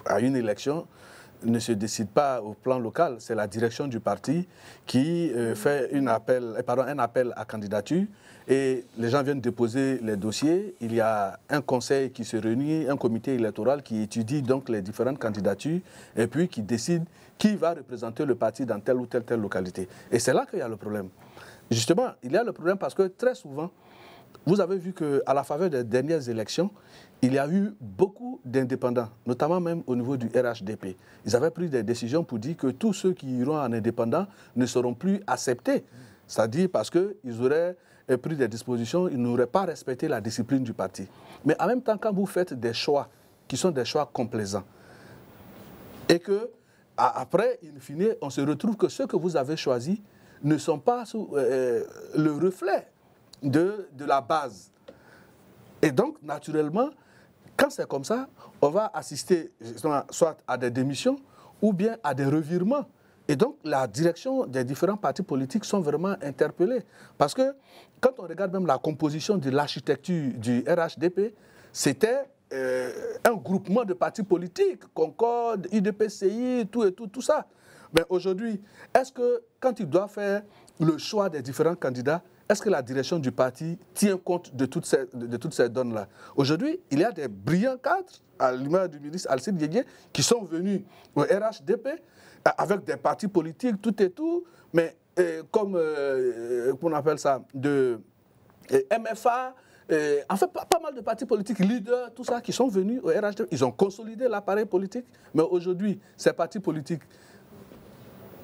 à une élection ne se décide pas au plan local. C'est la direction du parti qui fait un appel à candidature, et les gens viennent déposer les dossiers. Il y a un conseil qui se réunit, un comité électoral qui étudie donc les différentes candidatures et puis qui décide qui va représenter le parti dans telle ou telle localité. Et c'est là qu'il y a le problème. Justement, il y a le problème parce que très souvent, vous avez vu qu'à la faveur des dernières élections, il y a eu beaucoup d'indépendants, notamment même au niveau du RHDP. Ils avaient pris des décisions pour dire que tous ceux qui iront en indépendant ne seront plus acceptés. C'est-à-dire parce qu'ils auraient pris des dispositions, ils n'auraient pas respecté la discipline du parti. Mais en même temps, quand vous faites des choix qui sont des choix complaisants, et que après, in fine, on se retrouve que ceux que vous avez choisis ne sont pas le reflet de la base. Et donc, naturellement, quand c'est comme ça, on va assister soit à des démissions ou bien à des revirements. Et donc, la direction des différents partis politiques sont vraiment interpellés. Parce que quand on regarde même la composition de l'architecture du RHDP, c'était un groupement de partis politiques, Concorde, UDPCI, tout ça. Mais aujourd'hui, est-ce que quand il doit faire le choix des différents candidats, est-ce que la direction du parti tient compte de toutes ces donnes-là? Aujourd'hui, il y a des brillants cadres, à l'image du ministre Alcide Diédié, qui sont venus au RHDP avec des partis politiques, tout, mais comme on appelle ça, de MFA, en fait, pas mal de partis politiques, leaders, tout ça, qui sont venus au RHDP. Ils ont consolidé l'appareil politique, mais aujourd'hui, ces partis politiques,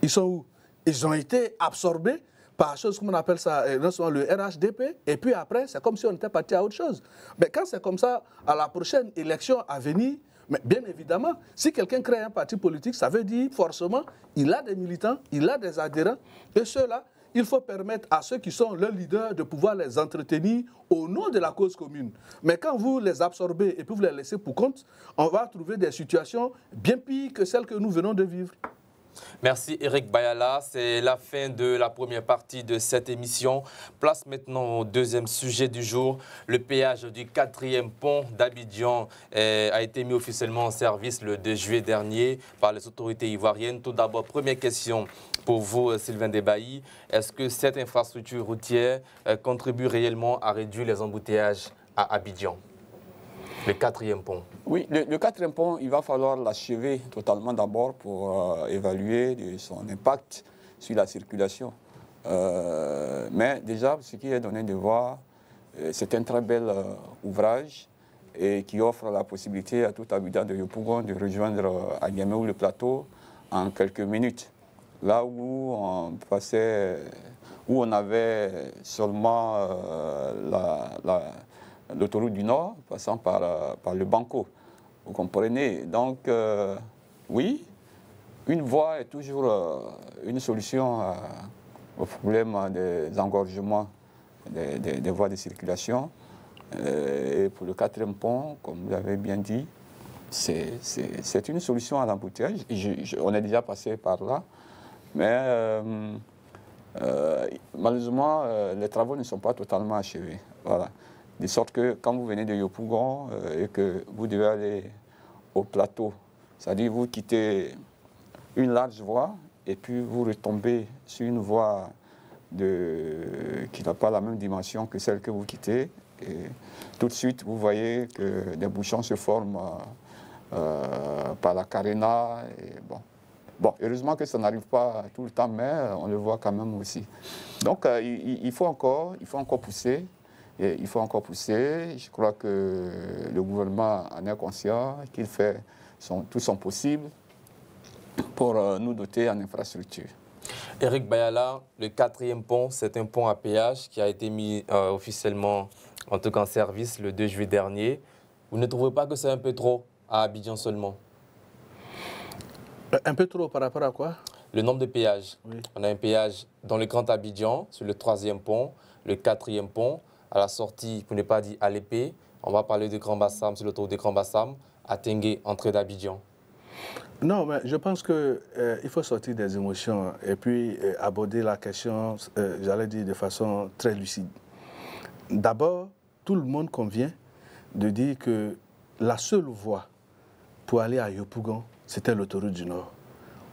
ils sont où? Ils ont été absorbés par chose, comme on appelle ça, le RHDP, et puis après, c'est comme si on était parti à autre chose. Mais quand c'est comme ça, à la prochaine élection à venir, Mais bien évidemment, si quelqu'un crée un parti politique, ça veut dire forcément il a des militants, il a des adhérents, et ceux-là, il faut permettre à ceux qui sont leurs leaders de pouvoir les entretenir au nom de la cause commune. Mais quand vous les absorbez et puis vous les laissez pour compte, on va trouver des situations bien pires que celles que nous venons de vivre. Merci Eric Bayala, c'est la fin de la première partie de cette émission. Place maintenant au deuxième sujet du jour. Le péage du 4e pont d'Abidjan a été mis officiellement en service le 2 juillet dernier par les autorités ivoiriennes. Tout d'abord, première question pour vous, Sylvain Debailly. Est-ce que cette infrastructure routière contribue réellement à réduire les embouteillages à Abidjan? Le 4e pont. Oui, le 4e pont, il va falloir l'achever totalement d'abord pour évaluer son impact sur la circulation. Mais déjà, ce qui est donné de voir, c'est un très bel ouvrage et qui offre la possibilité à tout habitant de Yopougon de rejoindre Niamey ou le plateau en quelques minutes. Là où on avait seulement l'autoroute du Nord, passant par le Banco. Vous comprenez? Donc, oui, une voie est toujours une solution au problème des engorgements des voies de circulation. Et pour le 4e pont, comme vous l'avez bien dit, c'est une solution à l'embouteillage. On est déjà passé par là, mais malheureusement, les travaux ne sont pas totalement achevés. Voilà. De sorte que quand vous venez de Yopougon et que vous devez aller au plateau, c'est-à-dire vous quittez une large voie et puis vous retombez sur une voie qui n'a pas la même dimension que celle que vous quittez. Et tout de suite, vous voyez que des bouchons se forment par la caréna. Et bon, heureusement que ça n'arrive pas tout le temps, mais on le voit quand même aussi. Donc, il faut encore pousser. Et il faut encore pousser. Je crois que le gouvernement en est conscient, qu'il fait tout son possible pour nous doter en infrastructure. Eric Bayala, le 4e pont, c'est un pont à péage qui a été mis officiellement, en tout cas en service, le 2 juillet dernier. Vous ne trouvez pas que c'est un peu trop à Abidjan seulement? Un peu trop par rapport à quoi? Le nombre de péages. Oui. On a un péage dans le Grand Abidjan, sur le 3e pont, le 4e pont. À la sortie, pour ne pas dire à l'épée, on va parler de Grand Bassam, sur l'autoroute de Grand Bassam, à Tengue, entrée d'Abidjan. Non, mais je pense qu'il faut sortir des émotions et puis aborder la question, j'allais dire, de façon très lucide. D'abord, tout le monde convient de dire que la seule voie pour aller à Yopougon, c'était l'autoroute du Nord.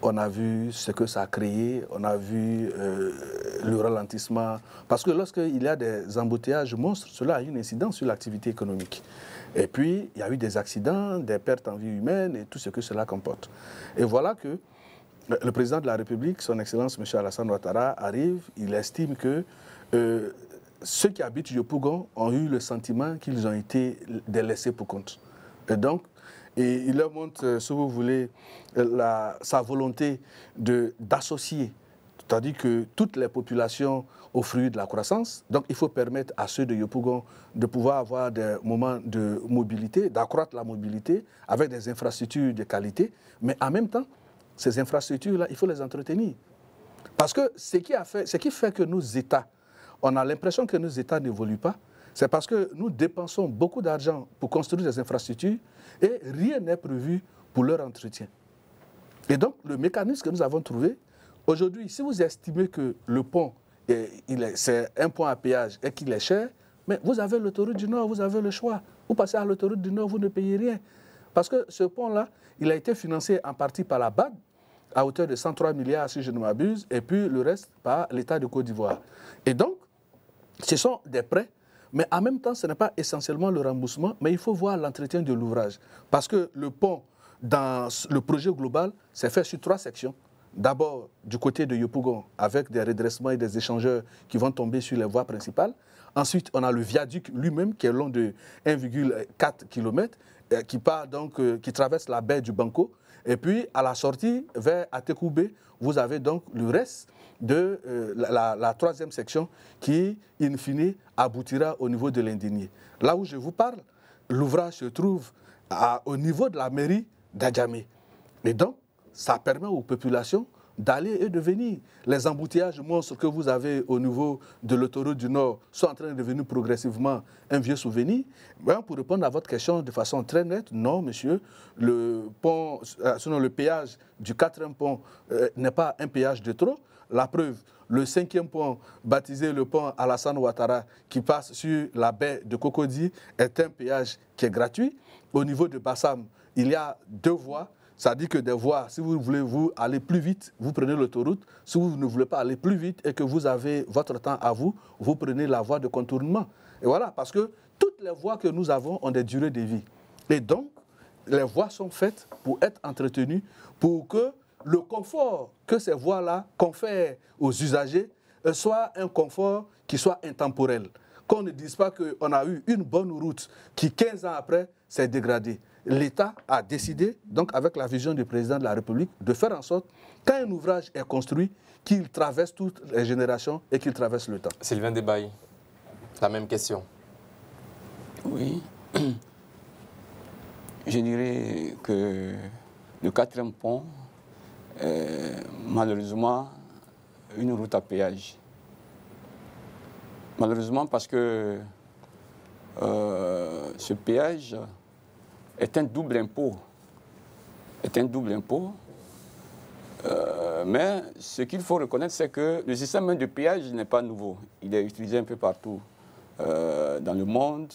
On a vu ce que ça a créé, on a vu le ralentissement. Parce que lorsqu'il y a des embouteillages monstres, cela a une incidence sur l'activité économique. Et puis, il y a eu des accidents, des pertes en vie humaine et tout ce que cela comporte. Et voilà que le président de la République, son Excellence M. Alassane Ouattara, arrive, il estime que ceux qui habitent Yopougon ont eu le sentiment qu'ils ont été délaissés pour compte. Et donc, il leur montre, si vous voulez, sa volonté d'associer, c'est-à-dire que toutes les populations au fruit de la croissance. Donc, il faut permettre à ceux de Yopougon de pouvoir avoir des moments de mobilité, d'accroître la mobilité avec des infrastructures de qualité. Mais en même temps, ces infrastructures-là, il faut les entretenir. Parce que ce qui fait que nos États, on a l'impression que nos États n'évoluent pas, c'est parce que nous dépensons beaucoup d'argent pour construire des infrastructures et rien n'est prévu pour leur entretien. Et donc, le mécanisme que nous avons trouvé, aujourd'hui, si vous estimez que le pont, c'est un pont à péage et qu'il est cher, mais vous avez l'autoroute du Nord, vous avez le choix. Vous passez à l'autoroute du Nord, vous ne payez rien. Parce que ce pont-là, il a été financé en partie par la BAD, à hauteur de 103 milliards, si je ne m'abuse, et puis le reste par l'État de Côte d'Ivoire. Et donc, ce sont des prêts, mais en même temps, ce n'est pas essentiellement le remboursement, mais il faut voir l'entretien de l'ouvrage. Parce que le pont, dans le projet global, c'est fait sur 3 sections. D'abord, du côté de Yopougon, avec des redressements et des échangeurs qui vont tomber sur les voies principales. Ensuite, on a le viaduc lui-même qui est long de 1,4 km, qui traverse la baie du Banco. Et puis, à la sortie, vers Atekoubé, vous avez donc le reste de la 3e section qui, in fine, aboutira au niveau de l'Indigné. Là où je vous parle, l'ouvrage se trouve au niveau de la mairie d'Adjamé. Et donc, ça permet aux populations d'aller et de venir. Les embouteillages monstres que vous avez au niveau de l'autoroute du Nord sont en train de devenir progressivement un vieux souvenir. Ben, pour répondre à votre question de façon très nette, non, monsieur, le pont, sinon le péage du 4e pont n'est pas un péage de trop. La preuve, le 5e pont, baptisé le pont Alassane Ouattara, qui passe sur la baie de Cocody, est un péage qui est gratuit. Au niveau de Bassam, il y a 2 voies. Ça dit que des voies, si vous voulez vous aller plus vite, vous prenez l'autoroute. Si vous ne voulez pas aller plus vite et que vous avez votre temps à vous, vous prenez la voie de contournement. Et voilà, parce que toutes les voies que nous avons ont des durées de vie. Et donc, les voies sont faites pour être entretenues, pour que le confort que ces voies-là confèrent aux usagers soit un confort qui soit intemporel. Qu'on ne dise pas qu'on a eu une bonne route qui, 15 ans après, s'est dégradée. L'État a décidé, donc avec la vision du président de la République, de faire en sorte, quand un ouvrage est construit, qu'il traverse toutes les générations et qu'il traverse le temps. Sylvain Debaye, la même question. Oui. Je dirais que le 4e pont est malheureusement une route à péage. Malheureusement parce que ce péage est un double impôt. Mais ce qu'il faut reconnaître, c'est que le système de péage n'est pas nouveau. Il est utilisé un peu partout dans le monde,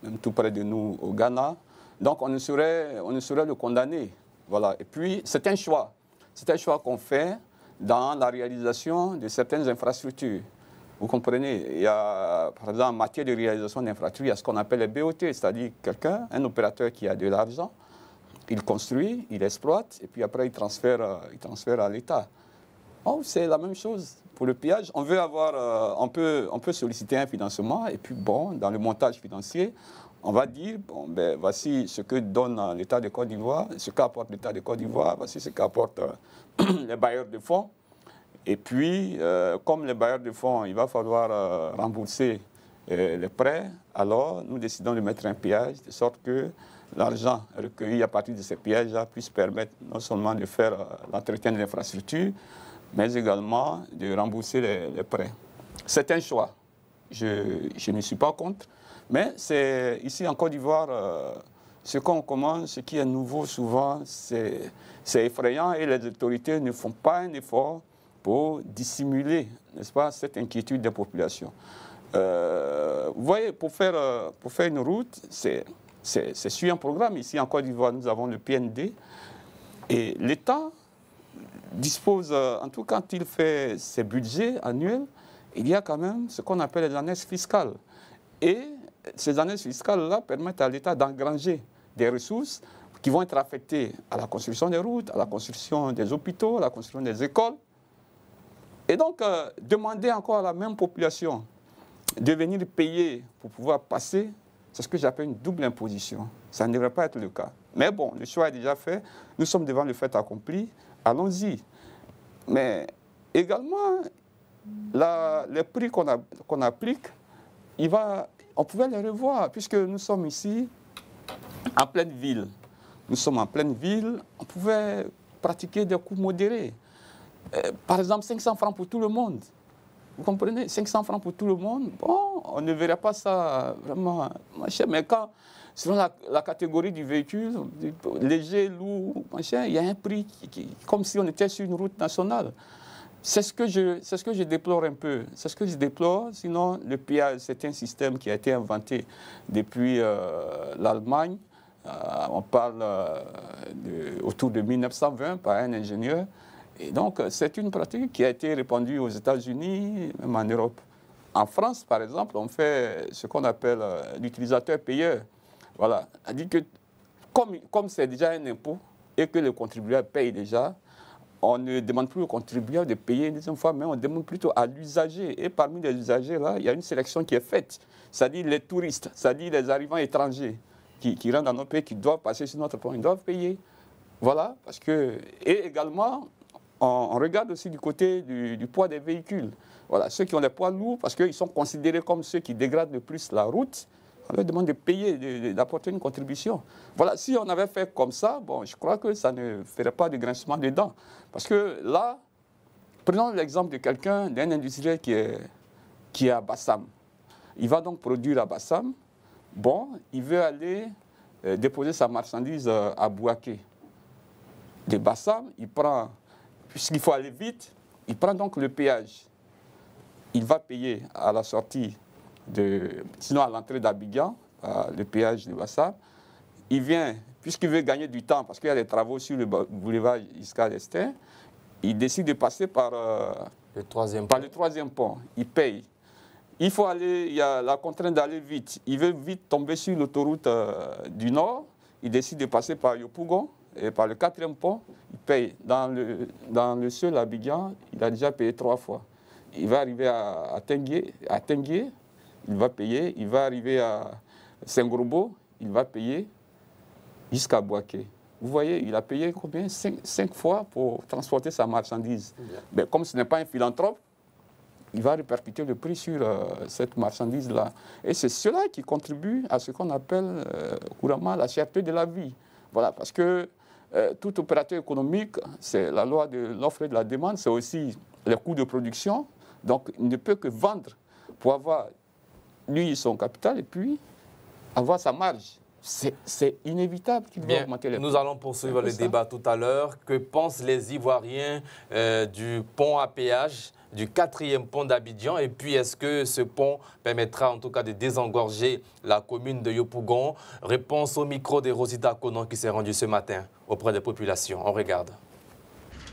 même tout près de nous au Ghana. Donc on ne saurait le condamner. Voilà. Et puis c'est un choix. C'est un choix qu'on fait dans la réalisation de certaines infrastructures. Vous comprenez, il y a, par exemple, en matière de réalisation d'infrastructures, il y a ce qu'on appelle les BOT, c'est-à-dire quelqu'un, un opérateur qui a de l'argent, il construit, il exploite, et puis après il transfère à l'État. Oh, c'est la même chose pour le péage. On veut avoir, on peut solliciter un financement, et puis bon, dans le montage financier, on va dire, bon, ben, voici ce que donne l'État de Côte d'Ivoire, ce qu'apporte l'État de Côte d'Ivoire, voici ce qu'apportent les bailleurs de fonds. Et puis, comme les bailleurs de fonds, il va falloir rembourser les prêts, alors nous décidons de mettre un péage de sorte que l'argent recueilli à partir de ces péages-là puisse permettre non seulement de faire l'entretien de l'infrastructure, mais également de rembourser les prêts. C'est un choix. Je ne suis pas contre, mais c'est ici en Côte d'Ivoire, ce qu'on commence, ce qui est nouveau souvent, c'est effrayant et les autorités ne font pas un effort pour dissimuler, n'est-ce pas, cette inquiétude des populations. Vous voyez, pour faire une route, c'est sur un programme. Ici, en Côte d'Ivoire, nous avons le PND. Et l'État dispose, en tout cas, quand il fait ses budgets annuels, il y a quand même ce qu'on appelle les annexes fiscales. Et ces annexes fiscales-là permettent à l'État d'engranger des ressources qui vont être affectées à la construction des routes, à la construction des hôpitaux, à la construction des écoles. Et donc, demander encore à la même population de venir payer pour pouvoir passer, c'est ce que j'appelle une double imposition. Ça ne devrait pas être le cas. Mais bon, le choix est déjà fait. Nous sommes devant le fait accompli. Allons-y. Mais également, les prix qu'on applique, on pouvait les revoir, puisque nous sommes ici en pleine ville. Nous sommes en pleine ville, on pouvait pratiquer des coûts modérés. Par exemple, 500 francs pour tout le monde. Vous comprenez? 500 francs pour tout le monde, bon, on ne verrait pas ça vraiment machin. Mais quand, selon la catégorie du véhicule, léger, lourd, machin, il y a un prix comme si on était sur une route nationale. C'est ce que je déplore un peu. C'est ce que je déplore. Sinon, le péage, c'est un système qui a été inventé depuis l'Allemagne. On parle autour de 1920 par un ingénieur. Et donc, c'est une pratique qui a été répandue aux États-Unis, même en Europe. En France, par exemple, on fait ce qu'on appelle l'utilisateur-payeur. Voilà. C'est-à-dire que, comme c'est déjà un impôt et que le contribuable paye déjà, on ne demande plus au contribuable de payer une deuxième fois, mais on demande plutôt à l'usager. Et parmi les usagers, là, il y a une sélection qui est faite. C'est-à-dire les touristes, c'est-à-dire les arrivants étrangers qui rentrent dans nos pays, qui doivent passer sur notre pont, ils doivent payer. Voilà, parce que... Et également, on regarde aussi du côté du poids des véhicules. Voilà, ceux qui ont des poids lourds, parce qu'ils sont considérés comme ceux qui dégradent le plus la route, On leur demande de payer, d'apporter une contribution. Voilà, si on avait fait comme ça, bon, je crois que ça ne ferait pas de grincement de dents. Parce que là, prenons l'exemple de quelqu'un, d'un industriel qui est à Bassam. Il va donc produire à Bassam. Bon, il veut aller déposer sa marchandise à Bouaké. De Bassam, il prend, puisqu'il faut aller vite, il prend donc le péage. Il va payer à la sortie, sinon à l'entrée d'Abidjan, le péage de Bassam. Il vient, puisqu'il veut gagner du temps, parce qu'il y a des travaux sur le boulevard Giscard d'Estaing, il décide de passer par le troisième pont. Il paye. Il faut aller, il y a la contrainte d'aller vite. Il veut vite tomber sur l'autoroute du Nord. Il décide de passer par Yopougon et par le 4e pont. Il paye. Dans le seul Abidjan, il a déjà payé 3 fois. Il va arriver à Tengué, il va payer. Il va arriver à Saint-Grobo, il va payer jusqu'à Bouaké. Vous voyez, il a payé combien? 5 fois pour transporter sa marchandise. Mais comme ce n'est pas un philanthrope, il va répercuter le prix sur cette marchandise-là. Et c'est cela qui contribue à ce qu'on appelle couramment la cherté de la vie. Voilà, parce que tout opérateur économique, c'est la loi de l'offre et de la demande, c'est aussi les coûts de production. Donc, il ne peut que vendre pour avoir, lui, son capital et puis avoir sa marge. C'est inévitable qu'il va augmenter les prix. Nous allons poursuivre le débat tout à l'heure. Que pensent les Ivoiriens du pont à péage, du 4e pont d'Abidjan? Et puis, est-ce que ce pont permettra en tout cas de désengorger la commune de Yopougon? Réponse au micro de Rosita Konon qui s'est rendue ce matin auprès des populations. On regarde.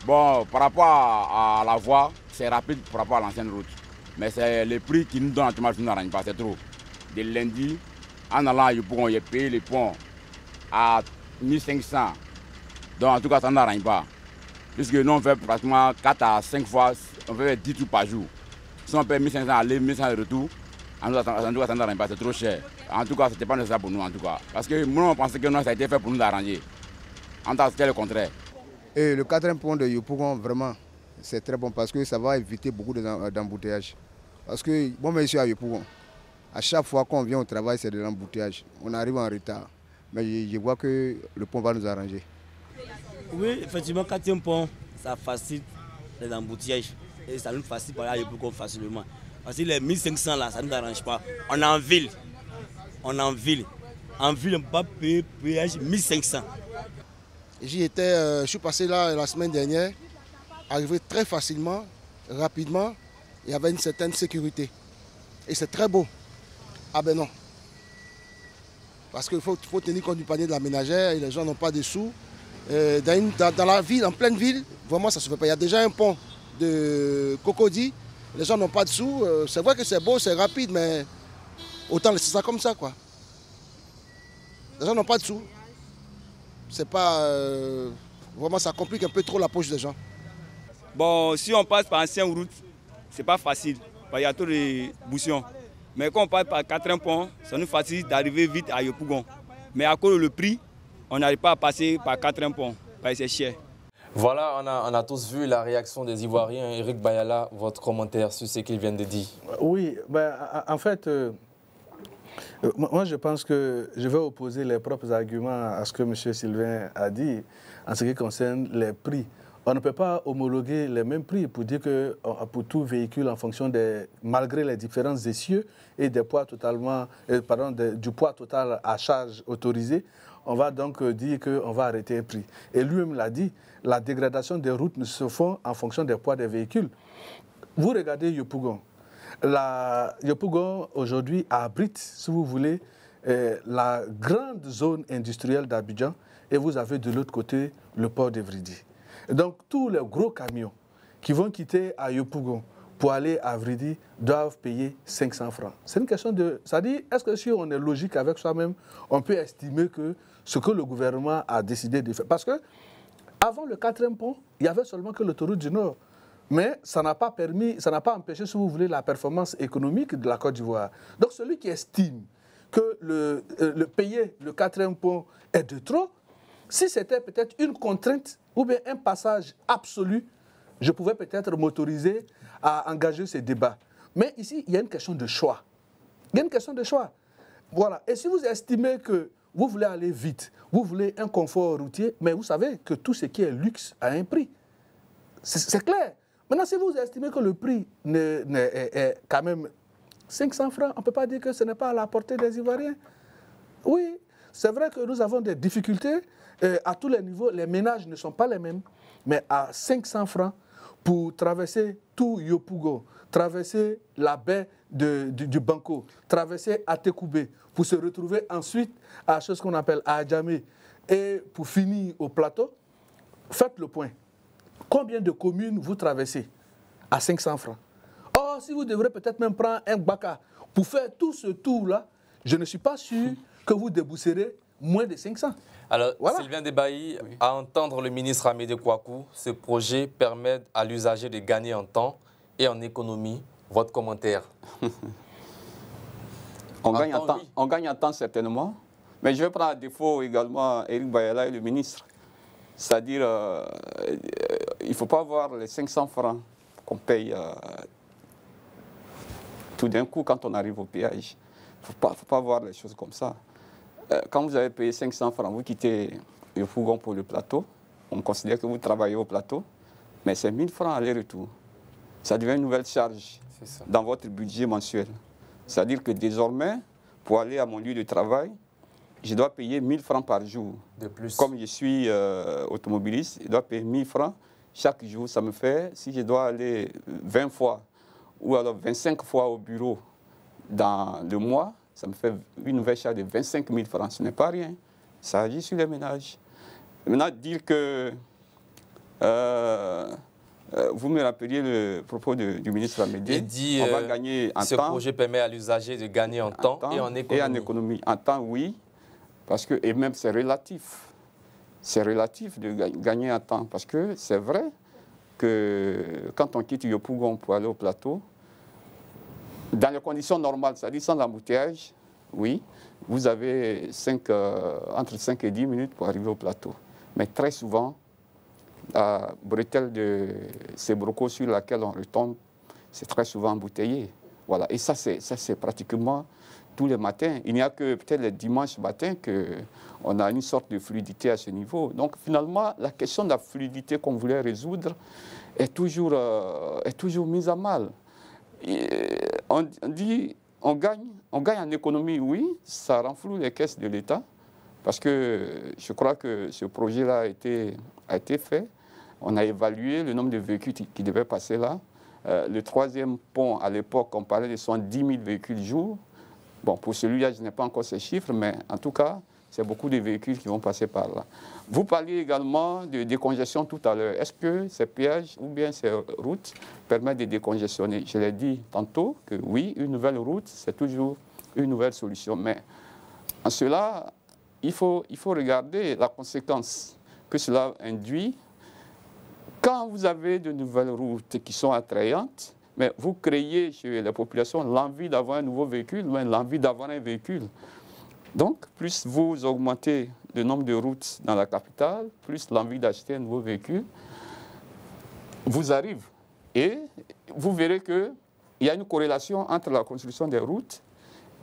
Bon, par rapport à la voie, c'est rapide par rapport à l'ancienne route. Mais c'est le prix qui nous donne en tomate qui ne nous arrange pas, c'est trop. De lundi, en allant à Yopougon, j'ai payé le pont à 1500. Donc en tout cas, ça n'arrange pas. Puisque nous, on fait pratiquement 4 à 5 fois, on fait 10 tours par jour. Si on paye 1500 aller, 1500 retour, en tout cas, ça n'arrange pas, c'est trop cher. En tout cas, ce n'était pas nécessaire pour nous, en tout cas. Parce que nous, on pensait que nous, ça a été fait pour nous arranger. En tout cas, c'était le contraire. Et le 4e pont de Yopougon, vraiment, c'est très bon parce que ça va éviter beaucoup d'embouteillages. Parce que, bon, mais ici à Yopougon, à chaque fois qu'on vient au travail, c'est de l'embouteillage. On arrive en retard. Mais je vois que le pont va nous arranger. Oui, effectivement, 4e pont, ça facilite les embouteillages. Et ça nous facilite par là à Yopougon facilement. Parce que les 1500 là, ça ne nous arrange pas. On est en ville. On est en ville. En ville, on ne peut pas payer péage 1500. Je suis passé là la semaine dernière, arrivé très facilement, rapidement, il y avait une certaine sécurité. Et c'est très beau. Ah ben non. Parce qu'il faut tenir compte du panier de la ménagère et les gens n'ont pas de sous. Dans la ville, en pleine ville, vraiment ça ne se fait pas. Il y a déjà un pont de Cocody, les gens n'ont pas de sous. C'est vrai que c'est beau, c'est rapide, mais autant laisser ça comme ça, quoi. Les gens n'ont pas de sous. C'est pas... vraiment, ça complique un peu trop la poche des gens. Bon, si on passe par ancienne route, c'est pas facile. Il y a trop de bouchons. Mais quand on passe par 4e pont, ça nous facilite d'arriver vite à Yopougon. Mais à cause du prix, on n'arrive pas à passer par 4e pont, parce que c'est cher. Voilà, on a tous vu la réaction des Ivoiriens. Eric Bayala, votre commentaire sur ce qu'ils viennent de dire. Oui, ben, en fait... moi, je pense que je vais opposer les propres arguments à ce que M. Sylvain a dit en ce qui concerne les prix. On ne peut pas homologuer les mêmes prix pour dire que pour tout véhicule en fonction des, malgré les différents essieux et des poids totalement, du poids total à charge autorisé, on va donc dire qu'on va arrêter un prix. Et lui-même l'a dit, la dégradation des routes ne se fait en fonction des poids des véhicules. Vous regardez Yopougon. Yopougon, aujourd'hui, abrite, si vous voulez, la grande zone industrielle d'Abidjan et vous avez de l'autre côté le port d'Evridi. Donc, tous les gros camions qui vont quitter à Yopougon pour aller à Vridi doivent payer 500 francs. C'est une question de... Ça dit, est-ce que si on est logique avec soi-même, on peut estimer que ce que le gouvernement a décidé de faire... Parce que avant le 4e pont, il n'y avait seulement que l'autoroute du Nord. Mais ça n'a pas permis, ça n'a pas empêché, si vous voulez, la performance économique de la Côte d'Ivoire. Donc celui qui estime que le payer le 4e pont est de trop, si c'était peut-être une contrainte ou bien un passage absolu, je pouvais peut-être m'autoriser à engager ces débats. Mais ici, il y a une question de choix. Il y a une question de choix. Voilà. Et si vous estimez que vous voulez aller vite, vous voulez un confort routier, mais vous savez que tout ce qui est luxe a un prix. C'est clair. Maintenant, si vous estimez que le prix est quand même 500 francs, on ne peut pas dire que ce n'est pas à la portée des Ivoiriens. Oui, c'est vrai que nous avons des difficultés à tous les niveaux. Les ménages ne sont pas les mêmes. Mais à 500 francs pour traverser tout Yopougon, traverser la baie du Banco, traverser Atekoubé, pour se retrouver ensuite à ce qu'on appelle Adjamé et pour finir au plateau, faites le point. Combien de communes vous traversez à 500 francs? Or, si vous devrez peut-être même prendre un Baka pour faire tout ce tour-là, je ne suis pas sûr que vous débousserez moins de 500. Alors, voilà. Sylvain Debailly, à entendre le ministre Amédée Kouakou, ce projet permet à l'usager de gagner en temps et en économie. Votre commentaire? On gagne en temps certainement, mais je vais prendre à défaut également Éric Bayala et le ministre. C'est-à-dire, il ne faut pas voir les 500 francs qu'on paye tout d'un coup quand on arrive au péage. Il ne faut pas voir les choses comme ça. Quand vous avez payé 500 francs, vous quittez le Fougon pour le plateau, on considère que vous travaillez au plateau, mais c'est 1000 francs aller-retour. Ça devient une nouvelle charge dans votre budget mensuel. C'est-à-dire que désormais, pour aller à mon lieu de travail, je dois payer 1000 francs par jour. De plus. Comme je suis automobiliste, je dois payer 1000 francs chaque jour. Ça me fait, si je dois aller 20 fois ou alors 25 fois au bureau dans le mois, ça me fait une nouvelle charge de 25 000 francs. Ce n'est pas rien. Ça agit sur les ménages. Maintenant, dire que vous me rappeliez le propos du ministre Amédée. Il dit on va gagner en ce temps. Ce projet permet à l'usager de gagner en temps et en économie. Et en économie. En temps, oui, parce que, et même c'est relatif. C'est relatif de gagner en temps. Parce que c'est vrai que quand on quitte Yopougon pour aller au plateau, dans les conditions normales, c'est-à-dire sans l'embouteillage, oui, vous avez entre 5 et 10 minutes pour arriver au plateau. Mais très souvent, la bretelle de ces brocos sur laquelle on retombe, c'est très souvent embouteillé. Voilà. Et ça, c'est pratiquement tous les matins. Il n'y a que peut-être les dimanches matins qu'on a une sorte de fluidité à ce niveau. Donc finalement, la question de la fluidité qu'on voulait résoudre est toujours mise à mal. Et on dit on gagne en économie, oui, ça renfloue les caisses de l'État, parce que je crois que ce projet-là a été fait. On a évalué le nombre de véhicules qui devaient passer là. Le troisième pont, à l'époque, on parlait de 70 000 véhicules jour. Bon, pour celui-là, je n'ai pas encore ces chiffres, mais en tout cas, c'est beaucoup de véhicules qui vont passer par là. Vous parliez également de décongestion tout à l'heure. Est-ce que ces péages ou bien ces routes permettent de décongestionner? Je l'ai dit tantôt que oui, une nouvelle route, c'est toujours une nouvelle solution. Mais en cela, il faut regarder la conséquence que cela induit. Quand vous avez de nouvelles routes qui sont attrayantes, mais vous créez chez la population l'envie d'avoir un nouveau véhicule, ou l'envie d'avoir un véhicule. Donc, plus vous augmentez le nombre de routes dans la capitale, plus l'envie d'acheter un nouveau véhicule vous arrive. Et vous verrez qu'il y a une corrélation entre la construction des routes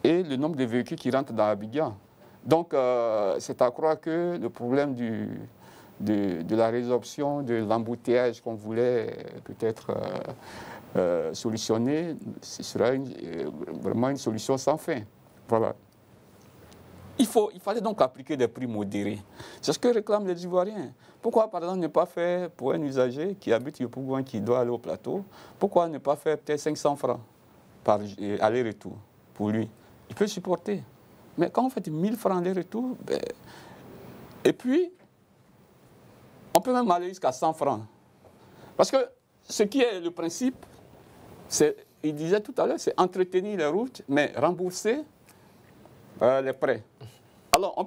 et le nombre de véhicules qui rentrent dans Abidjan. Donc, c'est à croire que le problème de la résorption de l'embouteillage qu'on voulait peut-être solutionner, ce sera vraiment une solution sans fin. Voilà. Il fallait donc appliquer des prix modérés. C'est ce que réclament les Ivoiriens. Pourquoi, par exemple, ne pas faire pour un usager qui habite Yopougon, qui doit aller au plateau, pourquoi ne pas faire peut-être 500 francs par aller-retour pour lui? Il peut supporter. Mais quand on fait 1000 francs aller-retour, ben... et puis, on peut même aller jusqu'à 100 francs. Parce que ce qui est le principe, il disait tout à l'heure, c'est entretenir les routes, mais rembourser les prêts. Alors,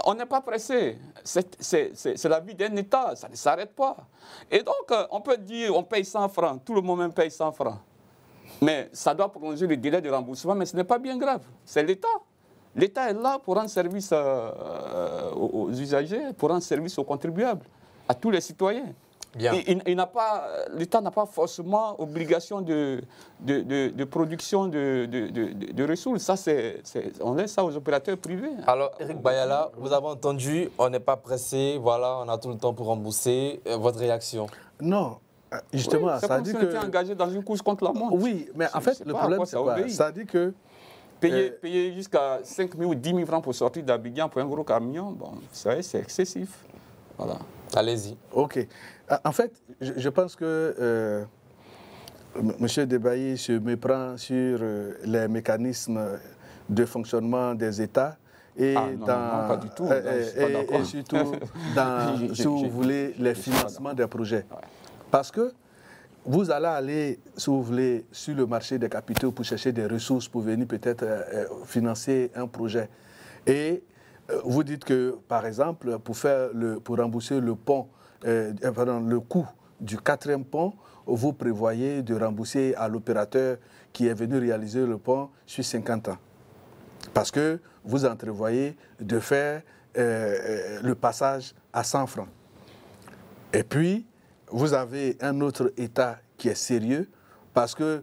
on n'est pas pressé. C'est la vie d'un État, ça ne s'arrête pas. Et donc, on peut dire, on paye 100 francs, tout le monde même paye 100 francs. Mais ça doit prolonger le délai de remboursement, mais ce n'est pas bien grave. C'est l'État. L'État est là pour rendre service aux usagers, pour rendre service aux contribuables, à tous les citoyens. Bien. L'État n'a pas forcément obligation de production de ressources. Ça, on laisse ça aux opérateurs privés. Alors, Eric Bayala, vous avez entendu, on n'est pas pressé, voilà, on a tout le temps pour rembourser. Votre réaction? Non, justement, oui, ça dit que... C'est comme si on était engagé dans une course contre la montre. Oui, mais en fait, le problème, c'est quoi? Ça dit que... Payer jusqu'à 5 000 ou 10 000 francs pour sortir d'Abidjan pour un gros camion, bon, c'est excessif. Voilà. Allez-y. OK. En fait, je pense que M. Debailly se méprend sur les mécanismes de fonctionnement des États et non, pas du tout. Et surtout dans, si vous voulez, les financements des projets. Parce que vous allez aller, si vous voulez, sur le marché des capitaux pour chercher des ressources pour venir peut-être financer un projet. Et vous dites que, par exemple, pour rembourser le pont, le coût du 4e pont, vous prévoyez de rembourser à l'opérateur qui est venu réaliser le pont sur 50 ans. Parce que vous entrevoyez de faire le passage à 100 francs. Et puis, vous avez un autre État qui est sérieux parce que